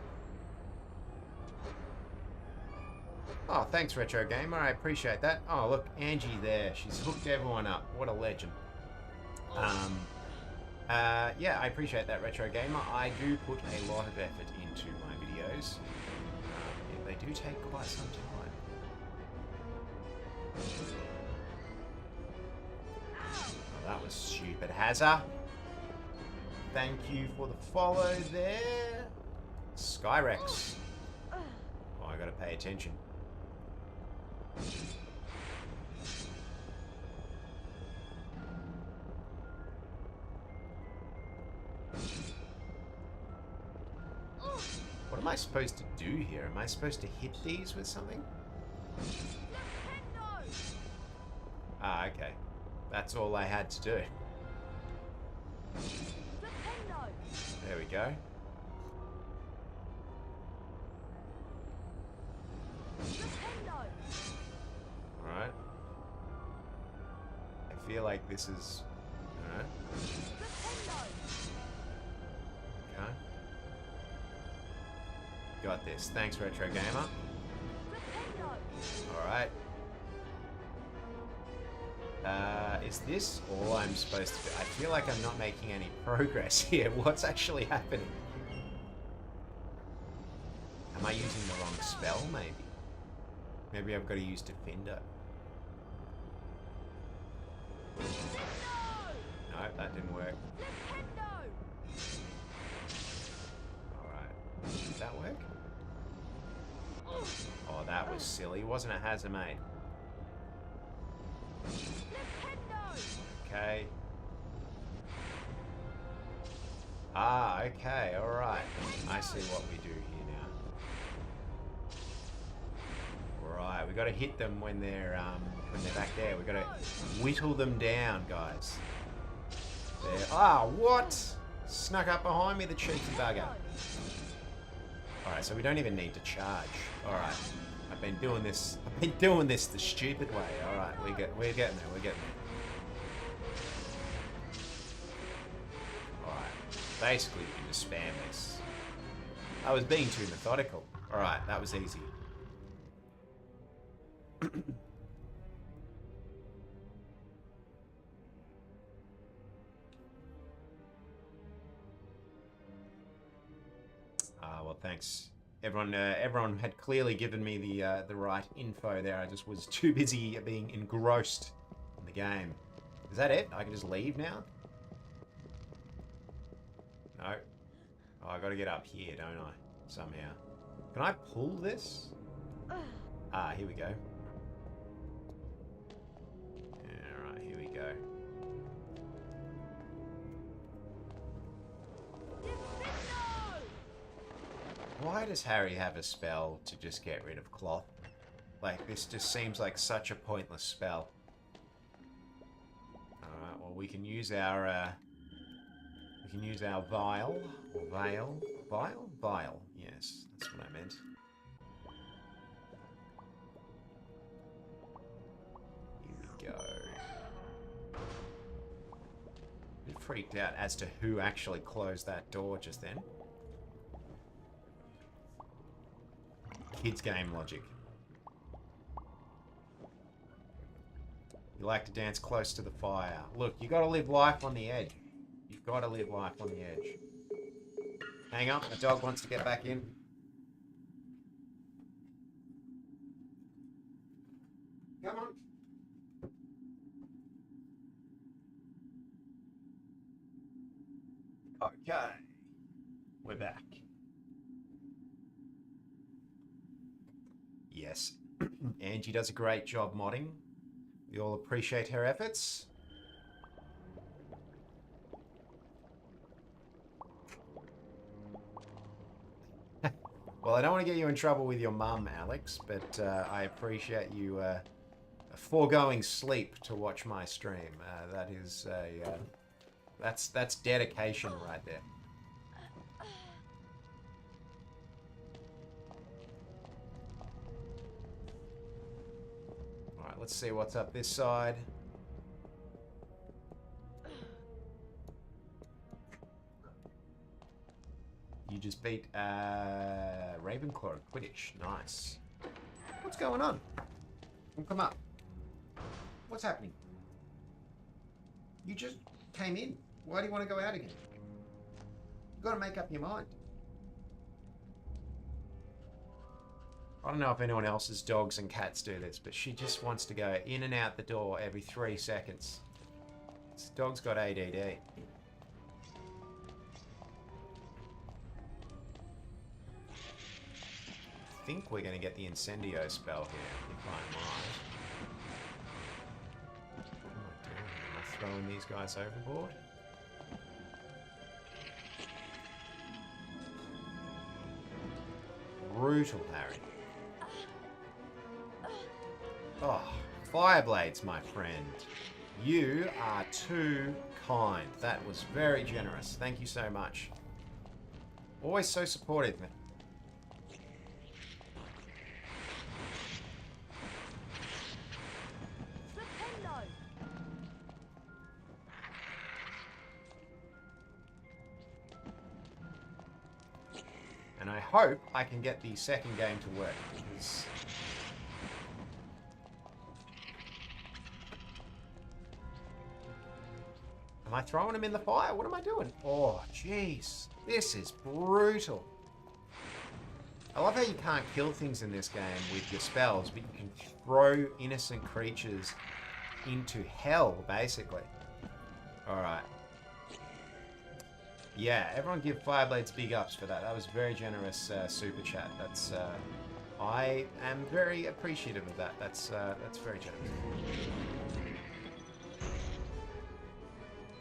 Oh, thanks, Retro Gamer. I appreciate that. Oh, look, Angie there. She's hooked everyone up. What a legend. Yeah, I appreciate that, Retro Gamer. I do put a lot of effort into my videos. Yeah, they do take quite some time. Oh, that was stupid, Hazza. Thank you for the follow there. Skyrex. Oh, I gotta pay attention. What am I supposed to do here? Am I supposed to hit these with something? Ah, okay. That's all I had to do. There we go. Alright. I feel like this is... Alright. Okay. Got this. Thanks, Retro Gamer. Alright. Is this all I'm supposed to do? I feel like I'm not making any progress here. What's actually happening? Am I using the wrong spell, maybe? Maybe I've got to use Defender. No, that didn't work. Alright. Did that work? Oh, that was silly. Wasn't it, Hazamade? Okay. Ah, okay, alright. I see what we do here now. Right, we gotta hit them when they're back there. We gotta whittle them down, guys. There. Ah, what? Snuck up behind me, the cheeky bugger. Alright, so we don't even need to charge. Alright. I've been doing this the stupid way. Alright, we're getting there, we're getting there. Alright. Basically, you can just spam this. I was being too methodical. Alright, that was easy. Well, thanks. Everyone had clearly given me the right info there. I just was too busy being engrossed in the game. Is that it? I can just leave now? No. Oh, I gotta get up here, don't I? Somehow. Can I pull this? Ah, here we go. Alright, here we go. Why does Harry have a spell to just get rid of cloth? Like, this just seems like such a pointless spell. Alright, well, we can use our vial, or vial, vial, yes, that's what I meant. Here we go. A bit freaked out as to who actually closed that door just then. Kids game logic. You like to dance close to the fire. Look, you gotta live life on the edge. You've gotta live life on the edge. Hang on, the dog wants to get back in. Come on. Okay. We're back. Yes. Angie does a great job modding. We all appreciate her efforts. Well, I don't want to get you in trouble with your mum, Alex, but I appreciate you foregoing sleep to watch my stream. That is that's dedication right there. All right, let's see what's up this side. You just beat Ravenclaw at Quidditch. Nice. What's going on? Well, come up. What's happening? You just came in. Why do you want to go out again? You've got to make up your mind. I don't know if anyone else's dogs and cats do this, but she just wants to go in and out the door every 3 seconds. This dog's got ADD. I think we're going to get the Incendio spell here, if I'm right. What am I doing? Am I throwing these guys overboard? Brutal, Harry. Oh, Fireblades, my friend. You are too kind. That was very generous. Thank you so much. Always so supportive, man. And I hope I can get the second game to work, because am I throwing him in the fire? What am I doing? Oh, jeez. This is brutal. I love how you can't kill things in this game with your spells, but you can throw innocent creatures into hell, basically. Alright. Yeah, everyone give Fireblades big ups for that. That was very generous super chat. That's I am very appreciative of that. That's very generous.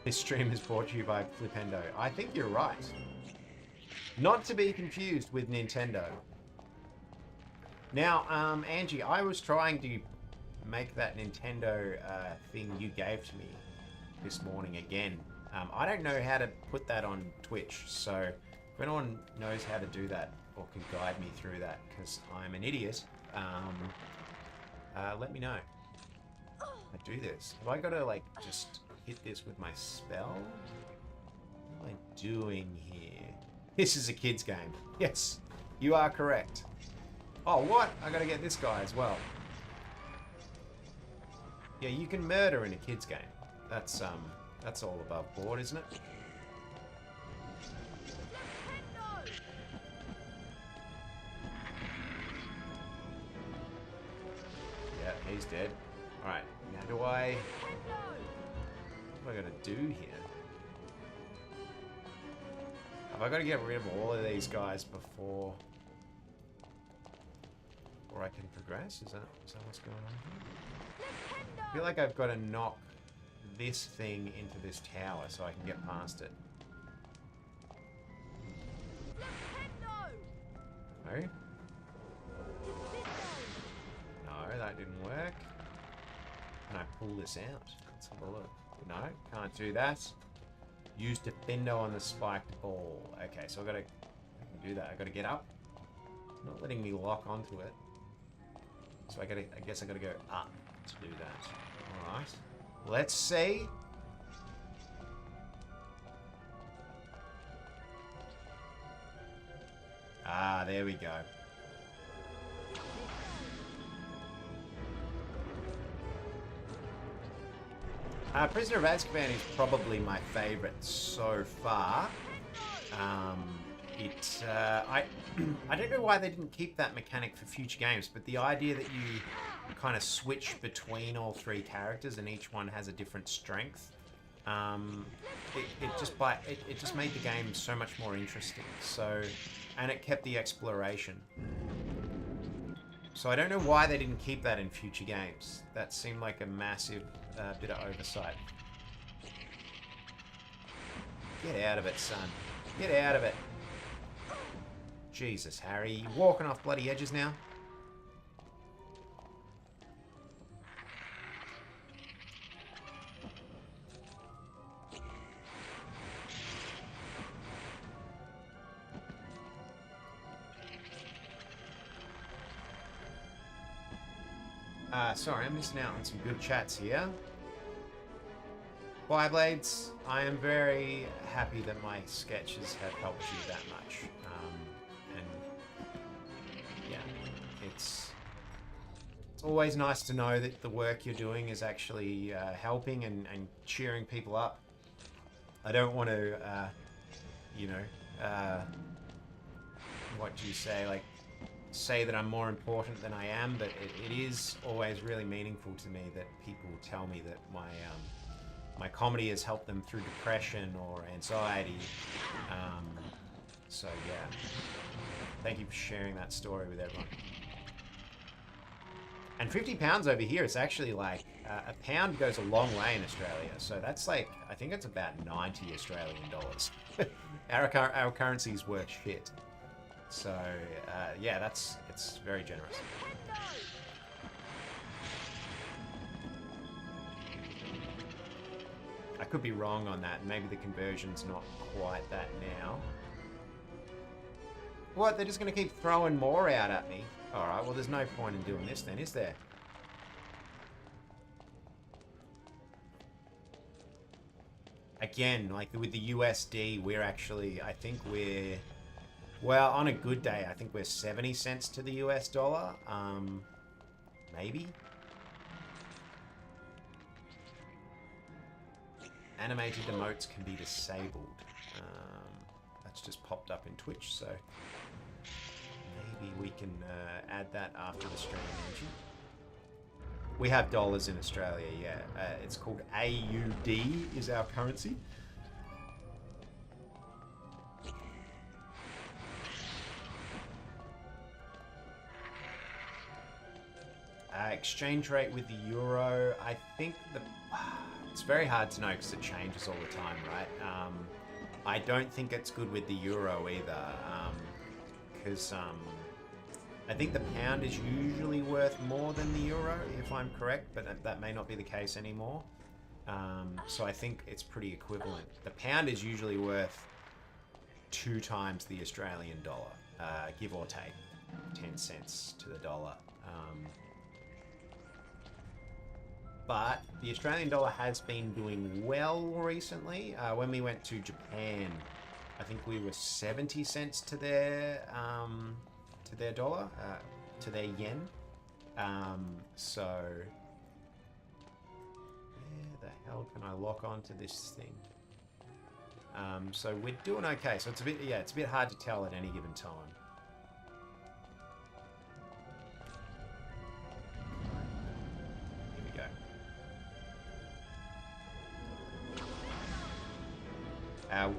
This stream is brought to you by Flipendo. I think you're right. Not to be confused with Nintendo. Now, Angie, I was trying to make that Nintendo thing you gave to me this morning again. I don't know how to put that on Twitch, so if anyone knows how to do that or can guide me through that, because I'm an idiot, let me know. I do this. Have I got to, like, just hit this with my spell? What am I doing here? This is a kid's game. Yes, you are correct. Oh, what? I got to get this guy as well. Yeah, you can murder in a kid's game. That's all above board, isn't it? Yeah, he's dead. Alright, now do I... What have I got to do here? Have I got to get rid of all of these guys before I can progress? Is that what's going on here? I feel like I've got to knock this thing into this tower so I can get past it. No? No, that didn't work. Can I pull this out? Let's have a look. No, can't do that. Use Defendo on the spiked ball. Okay, so I can do that. I gotta get up. Not letting me lock onto it. So I guess I gotta go up to do that. Alright. Let's see. Ah, there we go. Prisoner of Azkaban is probably my favorite so far. I don't know why they didn't keep that mechanic for future games, but the idea that you kind of switch between all 3 characters and each one has a different strength, it just made the game so much more interesting. So, and it kept the exploration. So I don't know why they didn't keep that in future games. That seemed like a massive bit of oversight. Get out of it, son. Get out of it. Jesus, Harry. You walking off bloody edges now? Sorry, I'm missing out on some good chats here. Fireblades, I am very happy that my sketches have helped you that much. And yeah, It's always nice to know that the work you're doing is actually helping and cheering people up. I don't want to, you know, what do you say, like, say that I'm more important than I am, but it is always really meaningful to me that people tell me that my comedy has helped them through depression or anxiety. So yeah, thank you for sharing that story with everyone. And £50 over here, it's actually like, a pound goes a long way in Australia. So that's like, I think it's about 90 Australian dollars. Our currency is worth shit. So, yeah, it's very generous. I could be wrong on that. Maybe the conversion's not quite that now. What? They're just going to keep throwing more out at me? Alright, well, there's no point in doing this then, is there? Again, like with the USD, we're actually, I think we're, well, on a good day, I think we're 70 cents to the US dollar. Maybe? Animated emotes can be disabled. That's just popped up in Twitch, so maybe we can add that after the stream mention. We have dollars in Australia, yeah. It's called AUD is our currency. Exchange rate with the euro, I think it's very hard to know because it changes all the time, right? I don't think it's good with the euro either, because I think the pound is usually worth more than the euro, if I'm correct, but that may not be the case anymore. So I think it's pretty equivalent. The pound is usually worth 2 times the Australian dollar, give or take 10 cents to the dollar. But the Australian dollar has been doing well recently. When we went to Japan, I think we were 70 cents to their dollar, to their yen. So where the hell can I lock onto this thing? So we're doing okay. So it's a bit, yeah, it's a bit hard to tell at any given time. Here we go.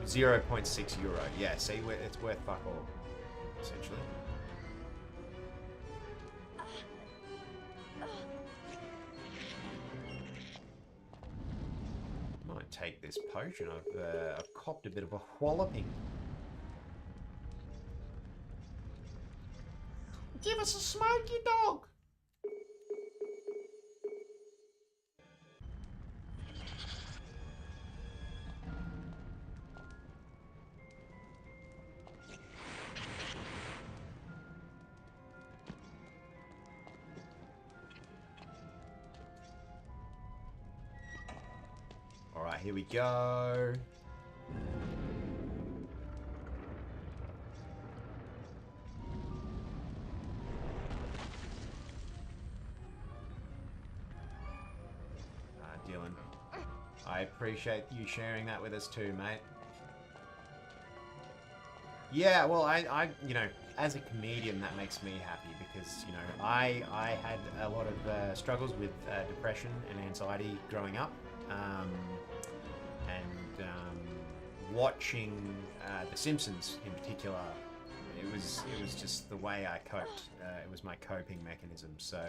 0.6 euro. Yeah, see, it's worth fuck all, essentially. Might take this potion. I've copped a bit of a walloping. Give us a smoky dog. Alright, here we go. Dylan, I appreciate you sharing that with us too, mate. Yeah, well, I you know, as a comedian, that makes me happy because, you know, I had a lot of struggles with depression and anxiety growing up. Watching The Simpsons in particular, it was just the way I coped. It was my coping mechanism. So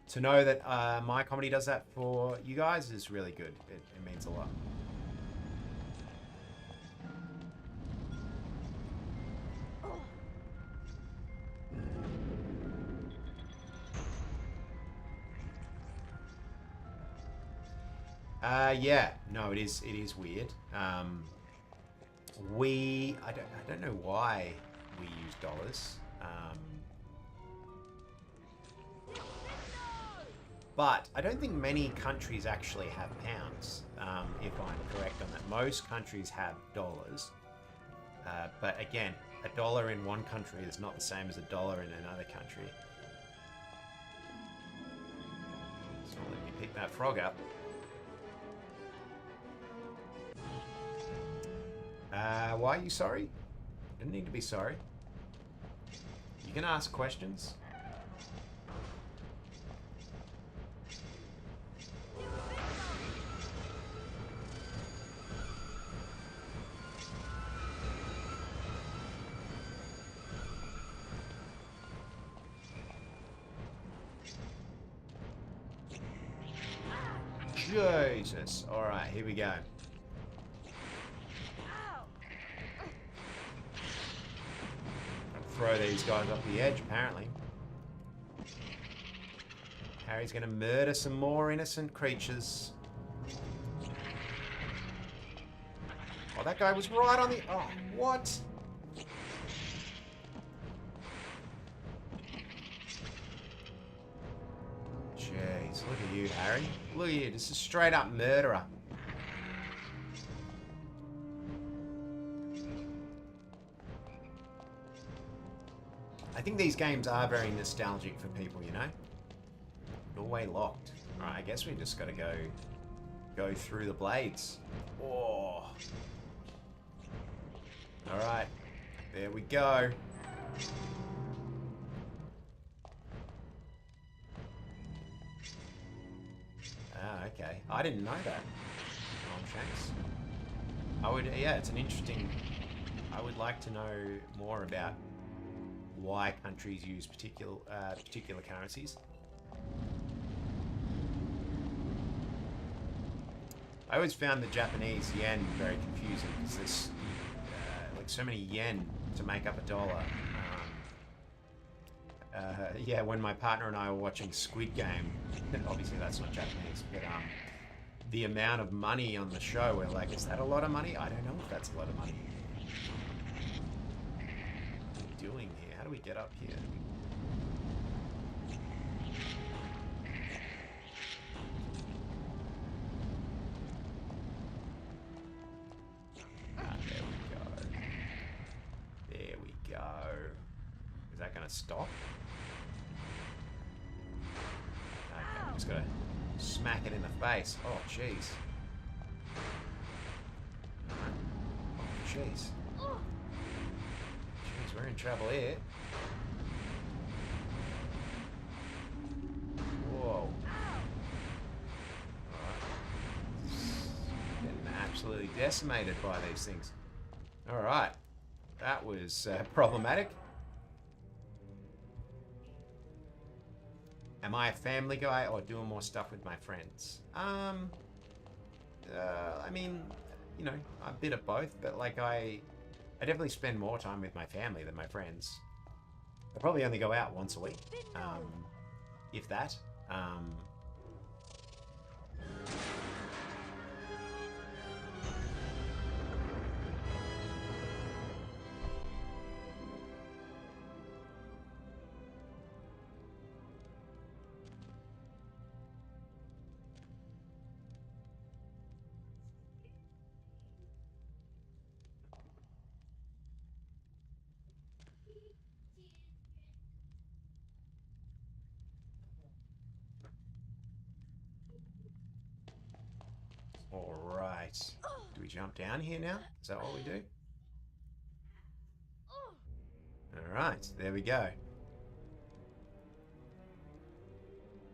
to know that my comedy does that for you guys is really good. It means a lot. Yeah, no, it is weird. I don't know why we use dollars. But I don't think many countries actually have pounds, if I'm correct on that. Most countries have dollars. But again, a dollar in one country is not the same as a dollar in another country. pick that frog up. Why are you sorry? You didn't need to be sorry. You can ask questions. Jesus. Alright, here we go. Throw these guys off the edge, apparently. Harry's gonna murder some more innocent creatures. Oh, that guy was right on the... Oh, what? Jeez, look at you, Harry. Look at you, this is straight up murderer. I think these games are very nostalgic for people, you know? Doorway locked. Alright, I guess we just gotta go through the blades. Oh. Alright. There we go. Ah, okay. I didn't know that. Shanks. Yeah, it's an interesting... I would like to know more about why countries use particular currencies. I always found the Japanese yen very confusing because there's like so many yen to make up a dollar. Yeah, when my partner and I were watching Squid Game, obviously that's not Japanese, but the amount of money on the show, we're like, is that a lot of money? I don't know if that's a lot of money. What are we doing here? How do we get up here? There we go. There we go. Is that going to stop? Okay, I'm just going to smack it in the face. Oh, jeez. Oh, jeez. Jeez, we're in trouble here. Whoa. Alright. Getting absolutely decimated by these things. Alright. That was problematic. Am I a family guy or doing more stuff with my friends? I mean, you know, a bit of both, but like I definitely spend more time with my family than my friends. I probably only go out once a week, if that. All right. Do we jump down here now? Is that what we do? All right. There we go.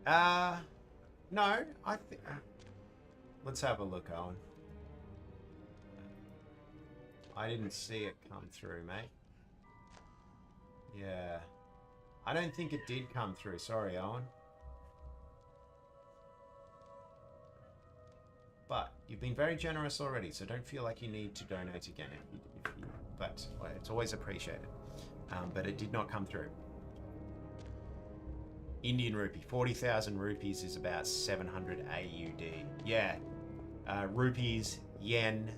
No. I think... let's have a look, Owen. I didn't see it come through, mate. Yeah. I don't think it did come through. Sorry, Owen. But you've been very generous already, so don't feel like you need to donate again. But it's always appreciated. But it did not come through. Indian rupee. 40,000 rupees is about 700 AUD. Yeah. Rupees, yen.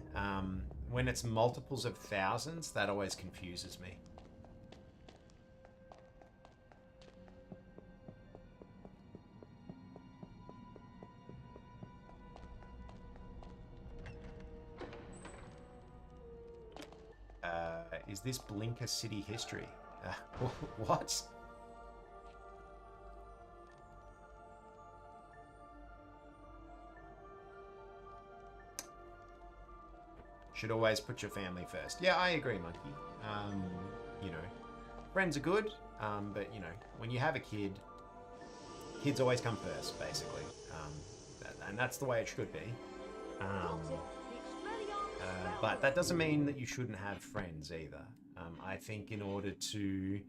When it's multiples of thousands, that always confuses me. Is this Blinker City history? What? Should always put your family first. Yeah, I agree, Monkey. You know, friends are good, but you know, when you have a kid, kids always come first, basically. And that's the way it should be. But that doesn't mean that you shouldn't have friends either. I think in order to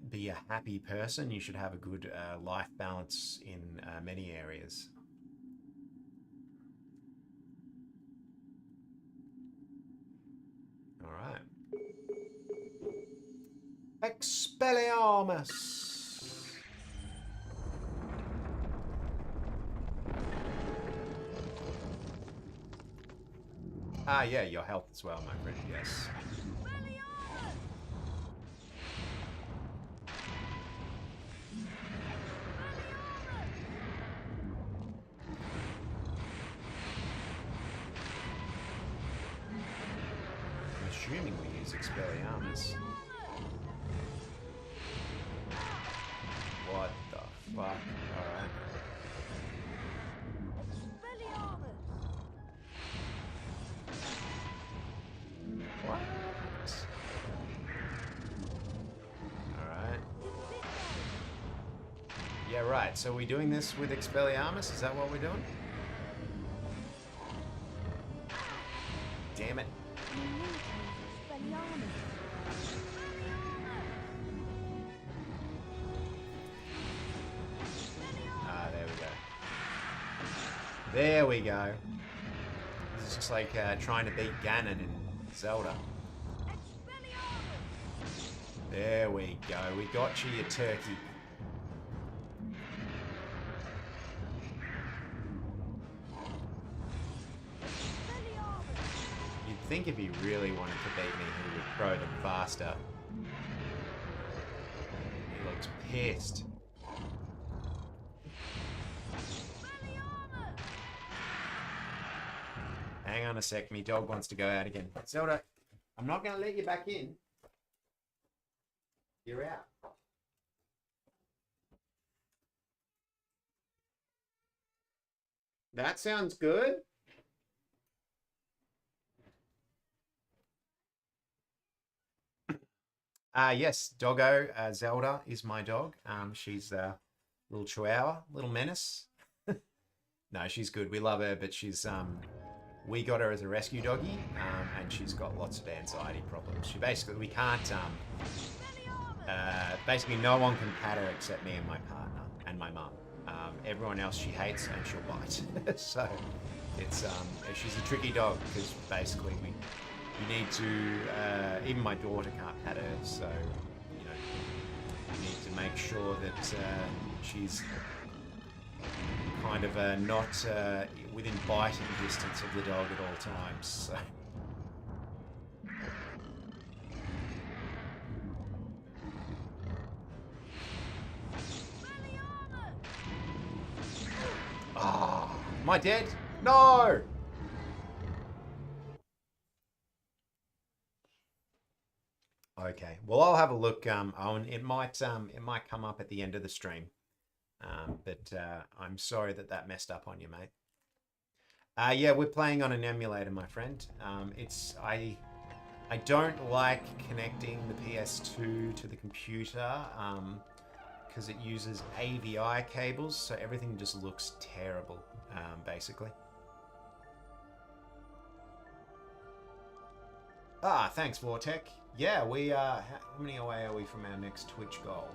be a happy person, you should have a good life balance in many areas. All right. Expelliarmus! Ah, yeah, your health as well, my friend, yes. I'm assuming we use Expelliarmus. What the fuck? Alright. What? Alright. Yeah, right. So are we doing this with Expelliarmus? Is that what we're doing? Damn it. Ah, there we go. There we go. This is just like trying to beat Ganon in Zelda. There we go. We got you, you turkey. You'd think if he really wanted to beat me, he would throw them faster. He looks pissed. Hang on a sec, me dog wants to go out again. Zelda, I'm not going to let you back in. You're out. That sounds good. Yes, Doggo, Zelda is my dog. She's a little chihuahua, little menace. No, she's good. We love her, but she's we got her as a rescue doggy, and she's got lots of anxiety problems. She basically, we can't, basically no one can pat her except me and my partner and my mum. Everyone else she hates and she'll bite. So it's, she's a tricky dog because basically you need to, even my daughter can't pat her, so, you know, you need to make sure that she's kind of not within biting distance of the dog at all times. So. Oh, am I dead? No! Okay, well I'll have a look, Owen. It might come up at the end of the stream. But I'm sorry that messed up on you, mate. Yeah, we're playing on an emulator, my friend. I don't like connecting the PS2 to the computer because it uses AVI cables, so everything just looks terrible, basically. Ah, thanks, Vortec. Yeah, we are. How many away are we from our next Twitch goal?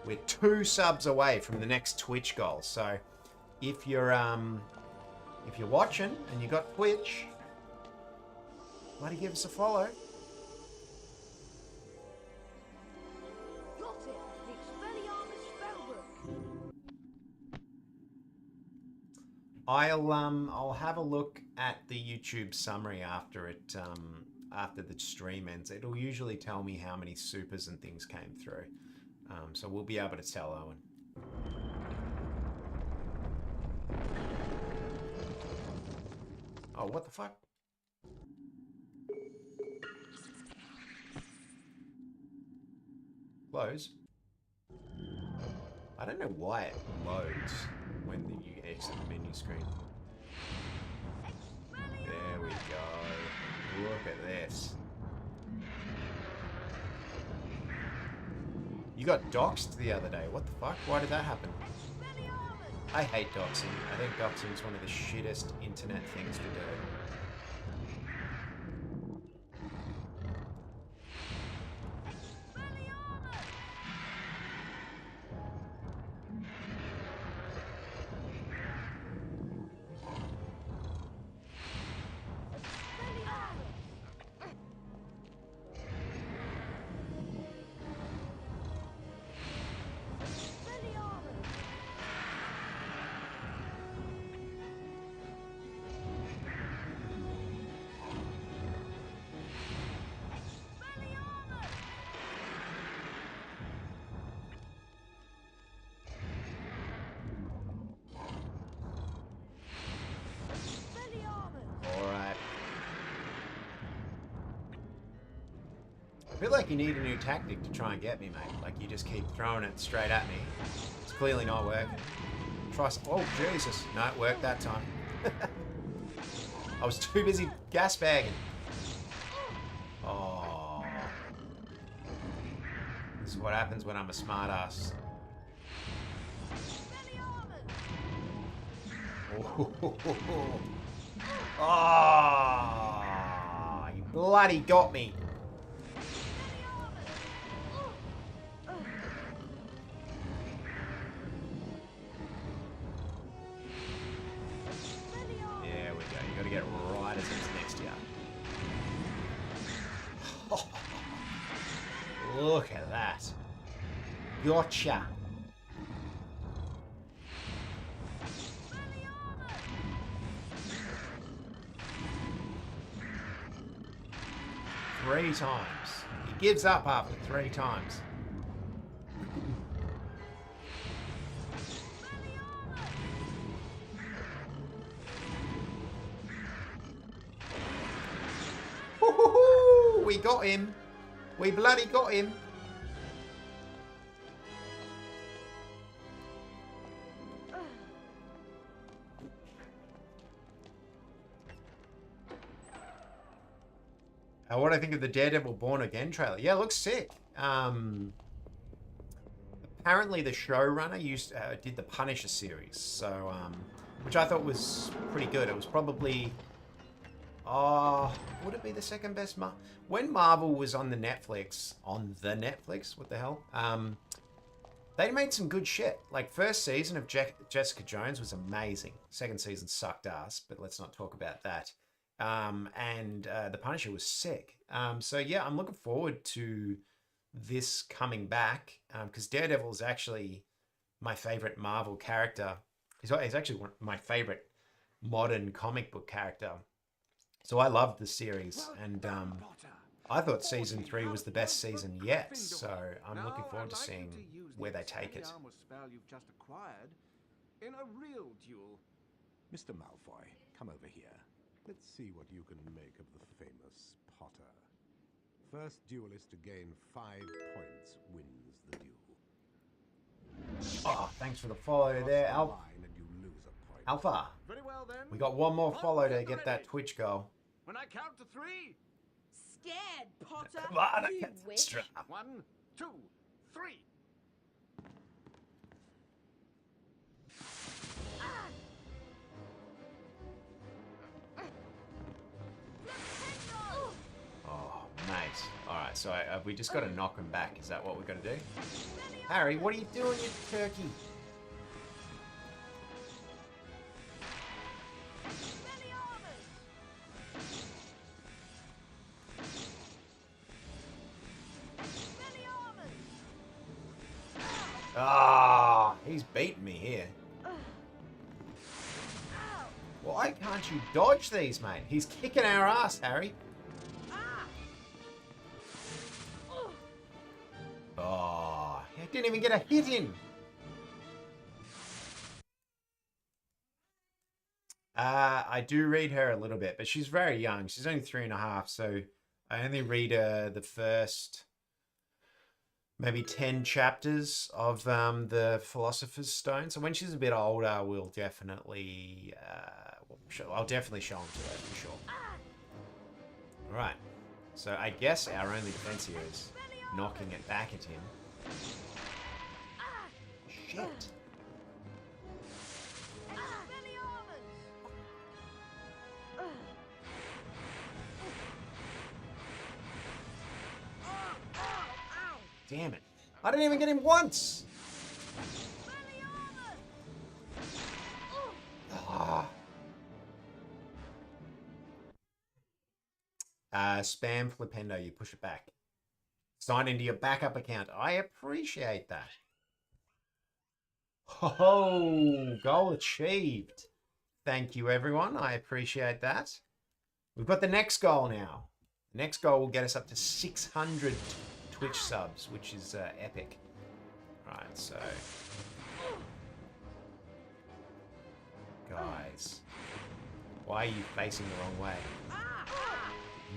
We're 2 subs away from the next Twitch goal. So if you're watching and you got Twitch, bloody give us a follow. Got it. The Expelliarmus spellbook. I'll have a look at the YouTube summary after it after the stream ends. It'll usually tell me how many supers and things came through. So we'll be able to tell Owen. Oh, what the fuck? Close? I don't know why it loads when you exit the menu screen. Look at this. You got doxxed the other day. What the fuck? Why did that happen? I hate doxing. I think doxing is one of the shittest internet things to do. Alright. I feel like you need a new tactic to try and get me, mate. Like, you just keep throwing it straight at me. It's clearly not working. Try some... Oh, Jesus. No, it worked that time. I was too busy gas bagging. Oh. This is what happens when I'm a smart ass. Oh, you bloody got me. There we go. You got to get right as it's next to you. Look at that. Gotcha. Three times. He gives up after 3 times. Woo-hoo-hoo! We got him. We bloody got him. What I think of the Daredevil Born Again trailer. Yeah, it looks sick. Apparently the showrunner did the Punisher series, so which I thought was pretty good. It was probably would it be the second best when Marvel was on the Netflix, what the hell? They made some good shit. Like, first season of Jessica Jones was amazing. Second season sucked ass, but let's not talk about that. The Punisher was sick. So yeah, I'm looking forward to this coming back, because Daredevil is actually my favorite Marvel character. He's actually my favorite modern comic book character. So I loved the series, and I thought season 3 was the best season yet. So I'm looking forward to seeing where they take it. You've just acquired in a real duel. Mr. Malfoy, come over here. Let's see what you can make of the famous Potter. First duelist to gain 5 points wins the duel. Oh, thanks for the follow there, Alpha. Alpha. Very well, then. We got one more follow to get that Twitch goal. When I count to 3. Scared, Potter? Come on, I You can't wish. strap. 1, 2, 3. Oh, mate. Alright, so we just got to knock him back. Is that what we're going to do? Harry, what are you doing, you turkey? Ah, he's beating me here. Why can't you dodge these, mate? He's kicking our ass, Harry. Oh, I didn't even get a hit in. I do read her a little bit, but she's very young. She's only 3.5, so I only read the first maybe 10 chapters of the Philosopher's Stone. So when she's a bit older, we'll definitely, I'll definitely show them to her for sure. Right. So I guess our only defense here is knocking it back at him. Shit. Damn it. I didn't even get him once. Ah. Spam Flipendo, you push it back. Sign into your backup account. I appreciate that. Oh, goal achieved. Thank you, everyone. I appreciate that. We've got the next goal now. The next goal will get us up to 600 Twitch subs, which is epic. Right, so... Guys. Why are you facing the wrong way?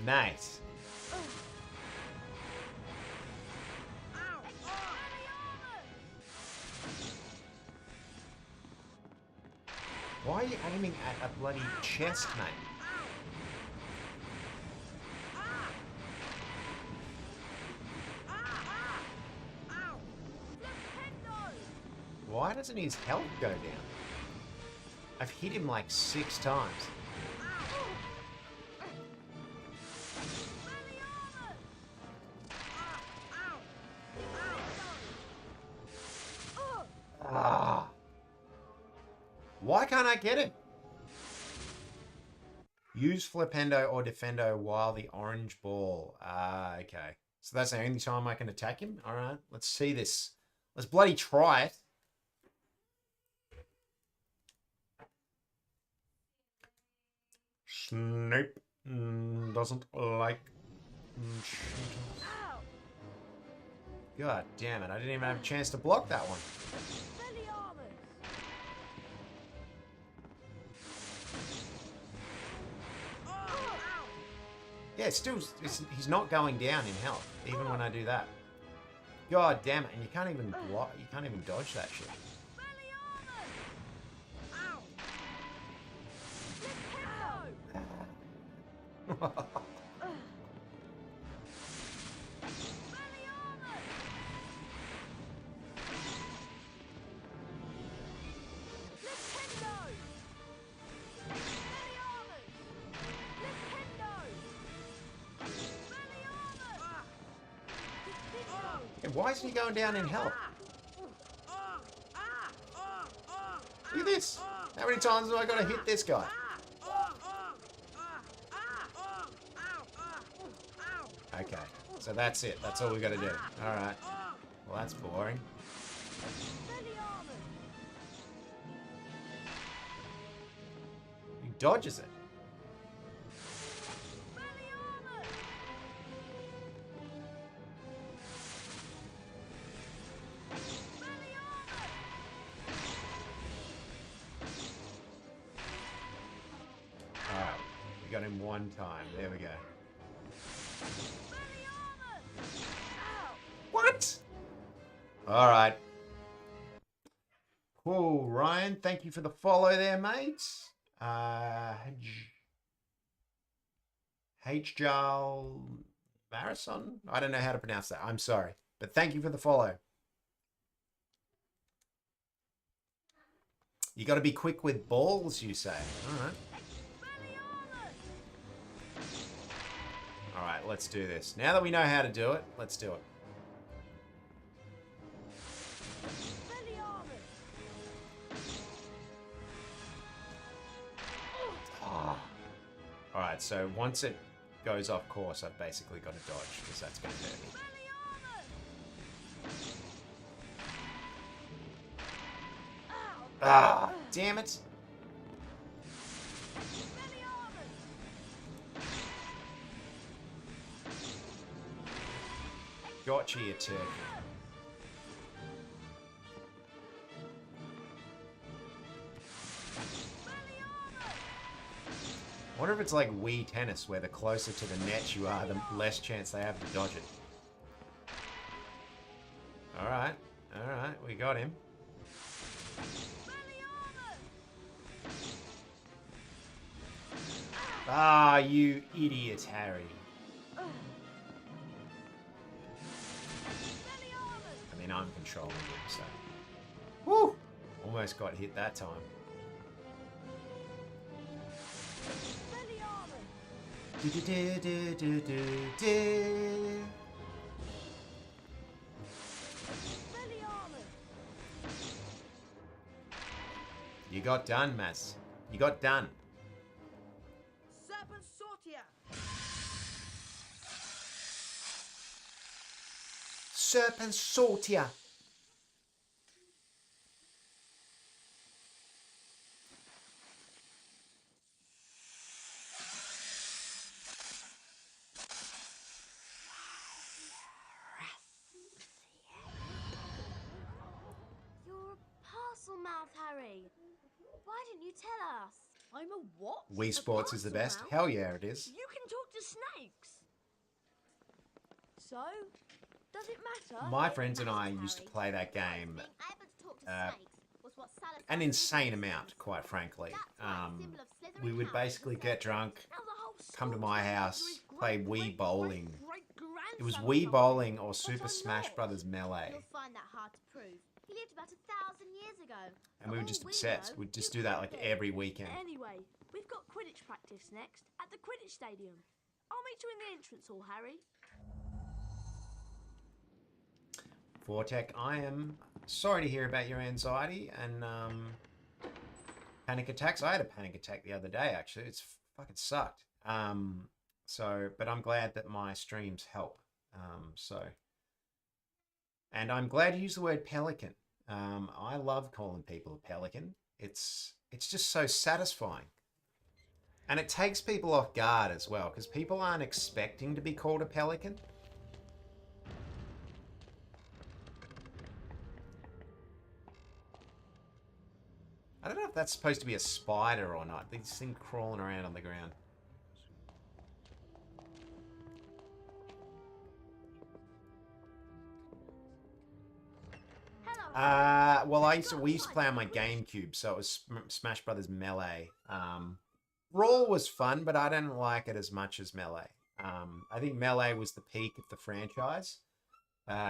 Mate. Why are you aiming at a bloody chest, mate? Why doesn't his health go down? I've hit him like 6 times. Ah. Why can't I get him? Use Flipendo or Defendo while the orange ball. Ah, okay. So that's the only time I can attack him? Alright, let's see this. Let's bloody try it. Snape doesn't like cheaters. God damn it, I didn't even have a chance to block that one. Yeah, he's not going down in health, even when I do that. God damn it, and you can't even block, you can't even dodge that shit. Why isn't he going down in health? Look at this. How many times have I got to hit this guy? Okay, so that's it. That's all we got to do. All right. Well, that's boring. He dodges it. Alright, we got him one time. There we go. What? Alright. Cool, Ryan. Thank you for the follow there, mate. H-Jal Marathon? I don't know how to pronounce that. I'm sorry. But thank you for the follow. You got to be quick with balls, you say. Alright. Alright, let's do this. Now that we know how to do it, let's do it. Oh. Alright, so once it goes off course, I've basically got to dodge, because that's going to hurt me. Ah, damn it. Gotcha, you turkey. I wonder if it's like Wii Tennis, where the closer to the net you are, the less chance they have to dodge it. Alright, alright, we got him. Ah, you idiot, Harry. now I'm controlling him, so. Woo! Almost got hit that time. You got done, Maz. You got done. Serpent Sortia! Serpent Sortia. You're a parcel mouth, Harry. Why didn't you tell us? I'm a what? Wii A Sports is the parcel best. mouth? Hell yeah, it is. You can talk to snakes. So, does it matter? My friends and I used to play that game Being able to talk to uh, snakes was what Salazar an did. insane amount, quite frankly. We would basically get drunk, come to my house, play Wii Bowling. It was Wii Bowling or Super Smash Brothers Melee. You'll find that hard to prove. He lived about 1,000 years ago. And we were For just all obsessed. know, We'd just you do that could like be. every weekend. Anyway, we've got Quidditch practice next at the Quidditch Stadium. I'll meet you in the entrance hall, Harry. Vortec, I am sorry to hear about your anxiety and panic attacks. I had a panic attack the other day, actually. It's fucking sucked. But I'm glad that my streams help. And I'm glad you used the word pelican. I love calling people a pelican. It's just so satisfying. And it takes people off guard as well, because people aren't expecting to be called a pelican. I don't know if that's supposed to be a spider or not. This thing crawling around on the ground. Well, we used to play on my GameCube, so it was Smash Brothers Melee. Brawl was fun, but I didn't like it as much as Melee. I think Melee was the peak of the franchise.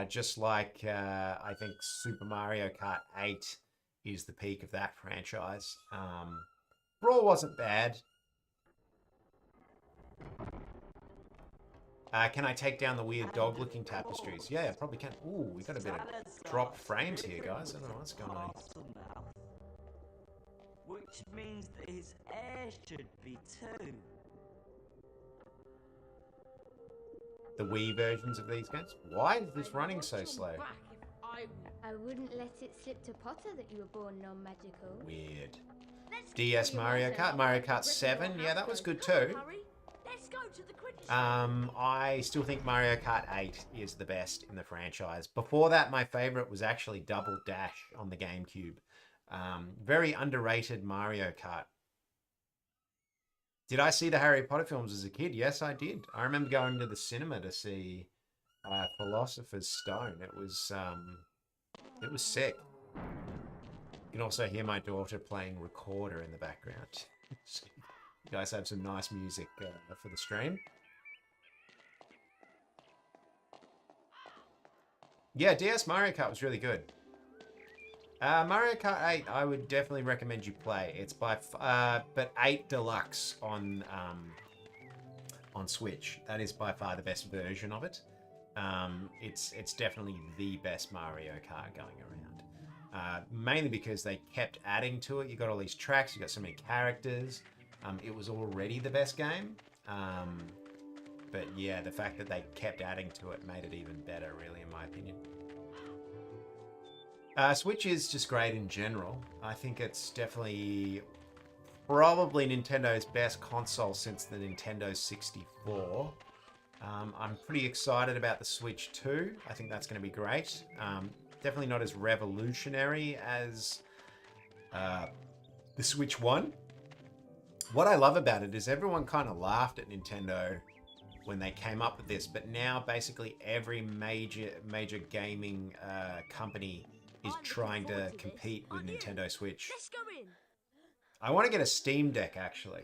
Just like I think Super Mario Kart 8 is the peak of that franchise. Brawl wasn't bad. Can I take down the weird dog-looking tapestries? Yeah, I probably can. Ooh, we got a bit of drop frames here, guys. I don't know what's going on. Which means that his heir should be too. The Wii versions of these games? Why is this running so slow? I wouldn't let it slip to Potter that you were born non-magical. Weird. DS Mario Kart, Mario Kart 7, yeah, that was good too. Let's go to the Quidditch. I still think Mario Kart 8 is the best in the franchise. Before that, my favorite was actually Double Dash on the GameCube. Very underrated Mario Kart. Did I see the Harry Potter films as a kid? Yes, I did. I remember going to the cinema to see Philosopher's Stone. It was sick. You can also hear my daughter playing Recorder in the background. You guys have some nice music for the stream. Yeah, DS Mario Kart was really good. Mario Kart 8, I would definitely recommend you play. It's but 8 Deluxe on Switch. That is by far the best version of it. It's definitely the best Mario Kart going around. Mainly because they kept adding to it. You got all these tracks. You got so many characters. It was already the best game. But yeah, the fact that they kept adding to it made it even better, really, in my opinion. Switch is just great in general. I think it's definitely probably Nintendo's best console since the Nintendo 64. I'm pretty excited about the Switch 2. I think that's going to be great. Definitely not as revolutionary as the Switch 1. What I love about it is everyone kind of laughed at Nintendo when they came up with this, but now basically every major gaming company is trying to compete with Nintendo Switch. Let's go in. I want to get a Steam Deck, actually.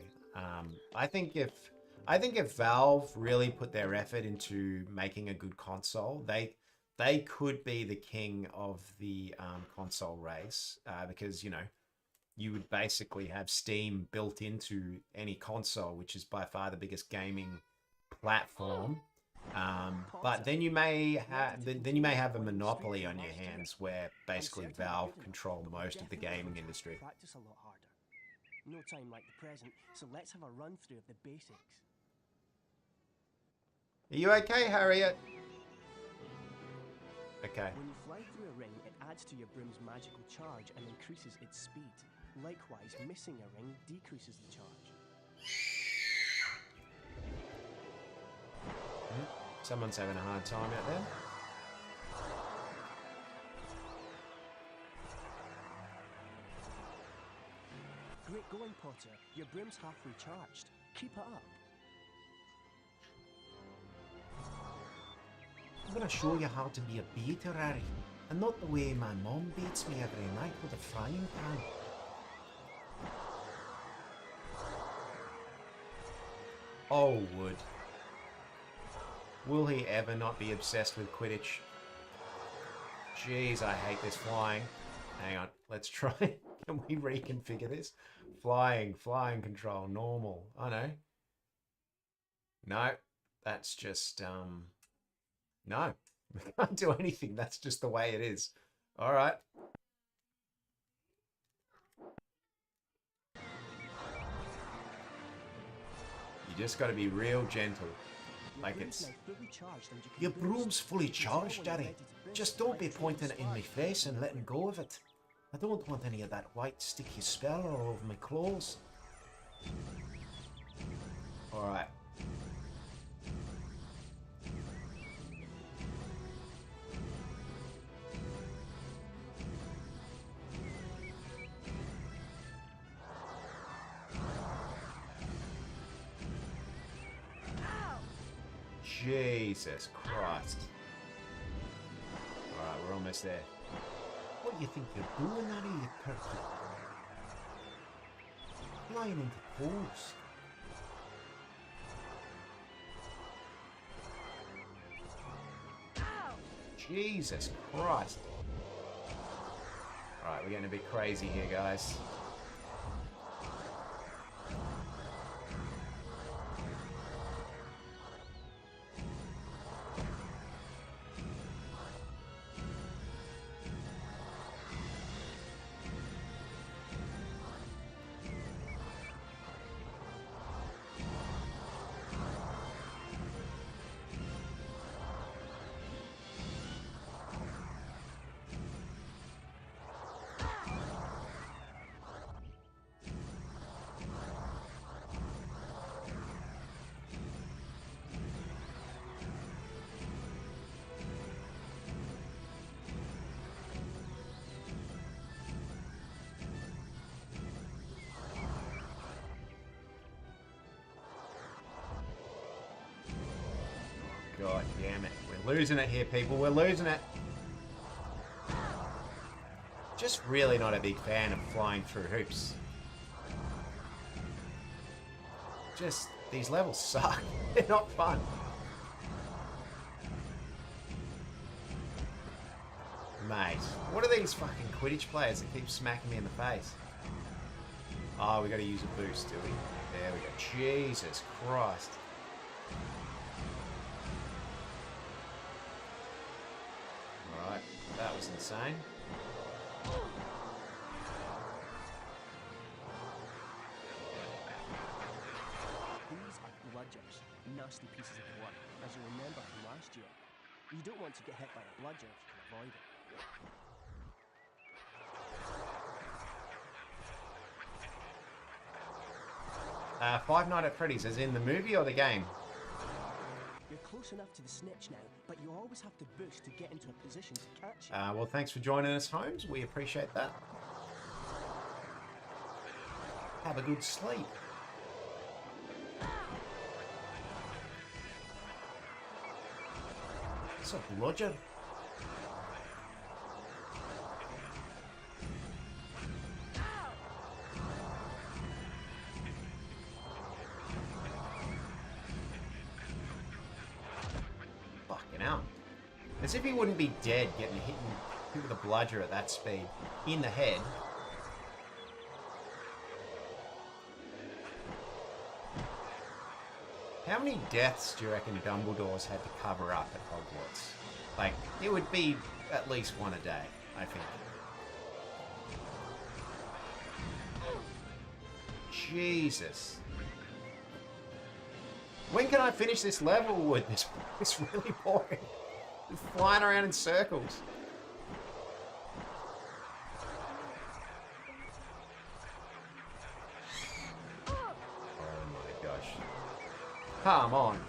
I think if Valve really put their effort into making a good console, they they could be the king of the console race because, you know, you would basically have Steam built into any console, which is by far the biggest gaming platform. But then you may have a monopoly on your hands where basically Valve control most of the gaming industry. Practice a lot harder. No time like the present, so let's have a run through of the basics. Are you okay, Harriet? Okay. When you fly through a ring, it adds to your broom's magical charge and increases its speed. Likewise, missing a ring decreases the charge. Someone's having a hard time out there. Great going, Potter. Your broom's halfway charged. Keep it up. I'm gonna show you how to be a beater, Harry. And not the way my mom beats me every night with a frying pan. Oh, Wood. Will he ever not be obsessed with Quidditch? Jeez, I hate this flying. Hang on, let's try. Can we reconfigure this? Flying control, normal. I know. No, that's just, no. We can't do anything. That's just the way it is. All right. You just got to be real gentle. Like it's... Your broom's fully charged, Daddy. Just don't be pointing it in my face and letting go of it. I don't want any of that white sticky spell all over my clothes. Alright. Jesus Christ. Alright, we're almost there. What do you think you're doing, Harry, you turkey? Flying into pools. Jesus Christ. Alright, we're getting a bit crazy here, guys. God damn it. We're losing it here, people. We're losing it. Just really not a big fan of flying through hoops. Just, these levels suck. They're not fun. Mate, what are these fucking Quidditch players that keep smacking me in the face? Oh, we gotta use a boost, do we? There we go. Jesus Christ. Alright, that was insane. These are bludgers, nasty pieces of blood, as you remember from last year. You don't want to get hit by a bludger if you can avoid it. 5 Nights at Freddy's, as in the movie or the game? You're close enough to the snitch now, but you always have to boost to get into a position to catch it. Well, thanks for joining us, Holmes. We appreciate that. Have a good sleep. What's up, Roger? Fucking hell. As if he wouldn't be dead getting hit with a bludger at that speed. In the head. How many deaths do you reckon Dumbledore's had to cover up at Hogwarts? Like, it would be at least one a day, I think. Jesus. When can I finish this level with this? It's really boring. It's flying around in circles. Oh my gosh. Come on.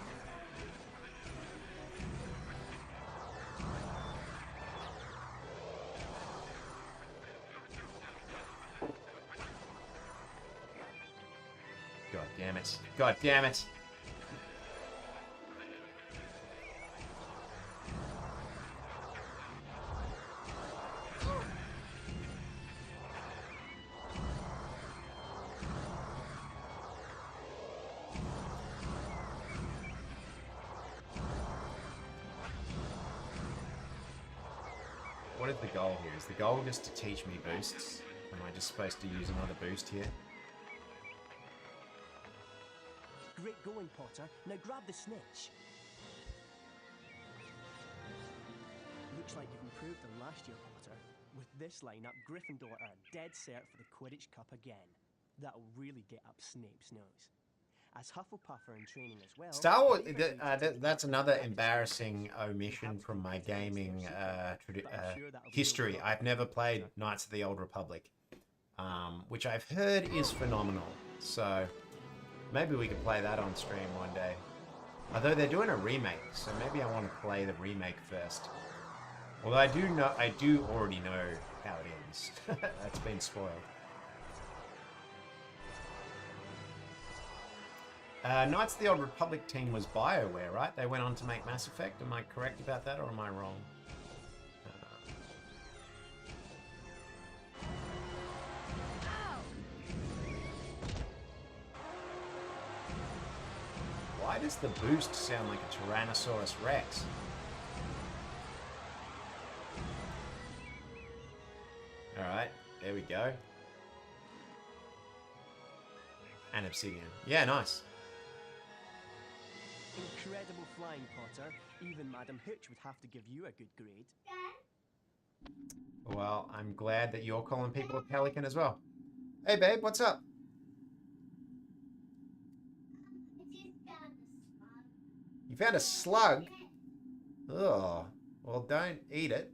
God damn it. God damn it. What is the goal here? Is the goal just to teach me boosts? Am I just supposed to use another boost here? Great going, Potter. Now grab the snitch. Looks like you've improved on last year, Potter. With this lineup, Gryffindor are dead cert for the Quidditch Cup again. That'll really get up Snape's nose. As Hufflepuff are in training as well... Star Wars, that's another embarrassing omission from my gaming history. I've never played Knights of the Old Republic, which I've heard is phenomenal. So maybe we could play that on stream one day. Although they're doing a remake, so maybe I want to play the remake first. Although I do already know how it ends. That's been spoiled. Knights of the Old Republic team was BioWare, right? They went on to make Mass Effect. Am I correct about that, or am I wrong? Why does the boost sound like a Tyrannosaurus Rex? Alright, there we go. And Obsidian. Yeah, nice. Incredible flying, Potter. Even Madam Hooch would have to give you a good grade. Well, I'm glad that you're calling people a pelican as well. Hey, babe, what's up? You found a slug? Oh, well, don't eat it.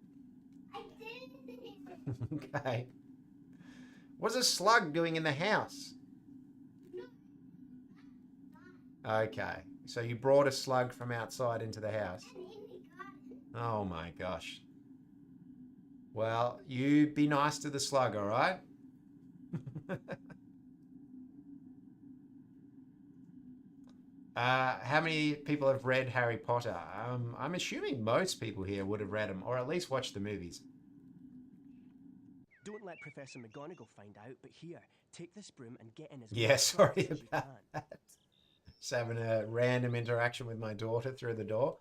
Okay. What's a slug doing in the house? Okay, so you brought a slug from outside into the house. Oh my gosh. Well, you be nice to the slug, all right? How many people have read Harry Potter? I'm assuming most people here would have read them, or at least watched the movies. Don't let Professor McGonagall find out, but here, take this broom and get in as Yeah, sorry about that. Just having a random interaction with my daughter through the door.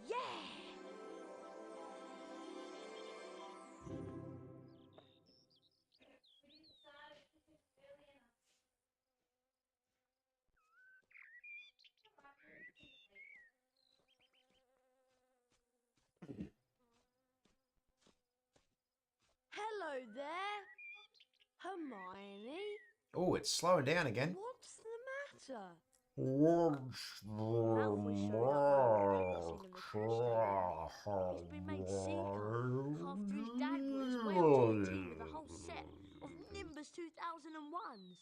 Yeah! Hello there, Hermione. Oh, it's slowing down again. What's the matter? What's Malfoy showed up in the Quidditch He's been made Seeker after his dad got his way onto the team with a whole set of Nimbus 2001s.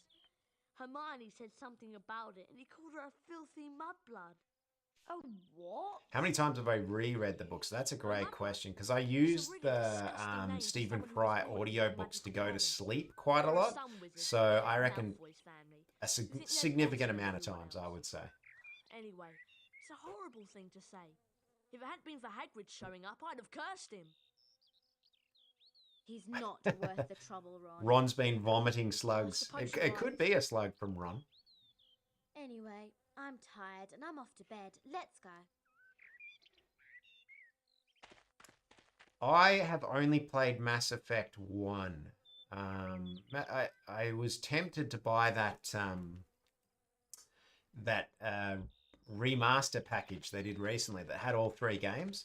Hermione said something about it, and he called her a filthy mudblood. Oh, what? How many times have I reread the books? That's a great question, because I used the Stephen Fry audiobooks to go to sleep quite a lot. So I reckon a significant amount of times, I would say. Anyway, it's a horrible thing to say. If it hadn't been for Hagrid showing up, I'd have cursed him. He's not worth the trouble, Ron. Ron's been vomiting slugs. suppose It you're could right. be a slug from Ron. Anyway, I'm tired and I'm off to bed. Let's go. I have only played Mass Effect 1. I was tempted to buy that remaster package they did recently that had all 3 games.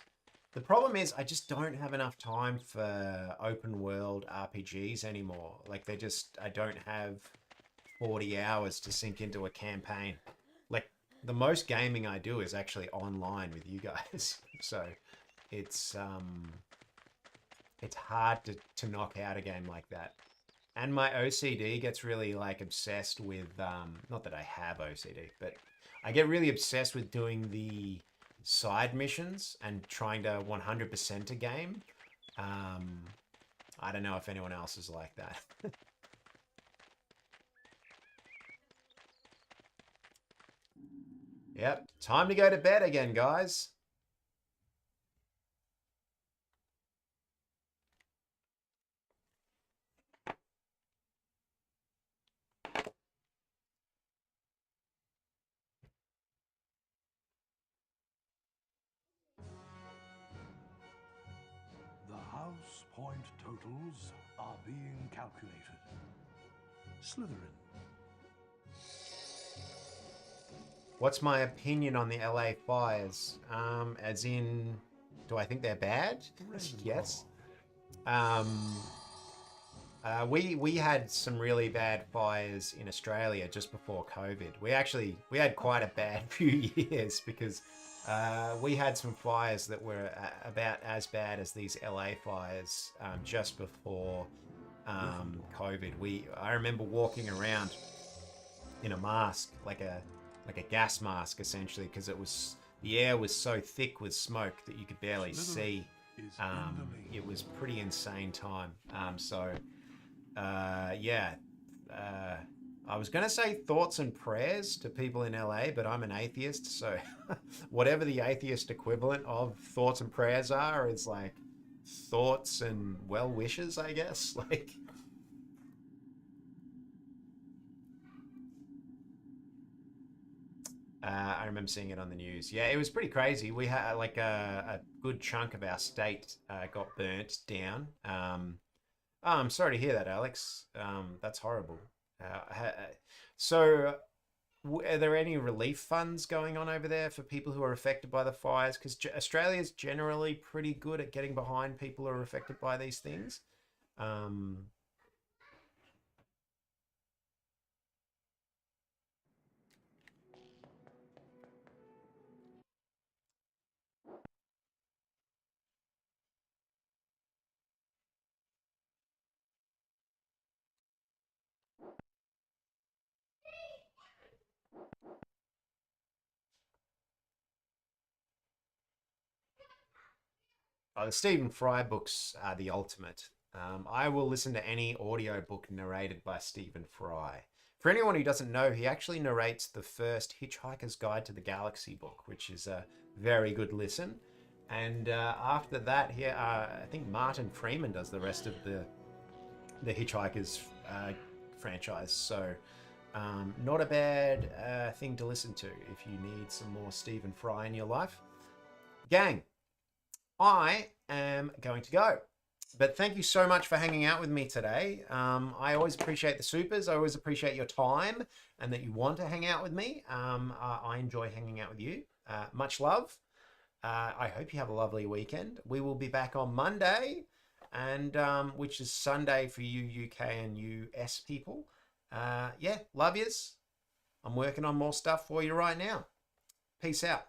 The problem is I just don't have enough time for open world RPGs anymore. Like I don't have 40 hours to sink into a campaign. Like the most gaming I do is actually online with you guys. So it's hard to knock out a game like that. And my OCD gets really like obsessed with, not that I have OCD, but I get really obsessed with doing the side missions and trying to 100% a game. I don't know if anyone else is like that. Yep, time to go to bed again, guys. The house point totals are being calculated. Slytherin. What's my opinion on the LA fires? As in, do I think they're bad? Yes. We had some really bad fires in Australia just before COVID. We had quite a bad few years because we had some fires that were about as bad as these LA fires just before COVID. I remember walking around in a mask, like a gas mask essentially, because the air was so thick with smoke that you could barely see. It was pretty insane time. I was going to say thoughts and prayers to people in LA, but I'm an atheist, so whatever the atheist equivalent of thoughts and prayers are is like thoughts and well wishes, I guess. Like, I remember seeing it on the news. Yeah, it was pretty crazy. We had like a good chunk of our state got burnt down. I'm sorry to hear that, Alex. That's horrible. So, are there any relief funds going on over there for people who are affected by the fires? Because Australia's generally pretty good at getting behind people who are affected by these things. The Stephen Fry books are the ultimate. I will listen to any audiobook narrated by Stephen Fry. For anyone who doesn't know, he actually narrates the first Hitchhiker's Guide to the Galaxy book, which is a very good listen. And after that, I think Martin Freeman does the rest of the Hitchhiker's franchise. So not a bad thing to listen to if you need some more Stephen Fry in your life. Gang, I am going to go. But thank you so much for hanging out with me today. I always appreciate the supers. I always appreciate your time and that you want to hang out with me. I enjoy hanging out with you. Much love. I hope you have a lovely weekend. We will be back on Monday, and which is Sunday for you UK and US people. Yeah, love yous. I'm working on more stuff for you right now. Peace out.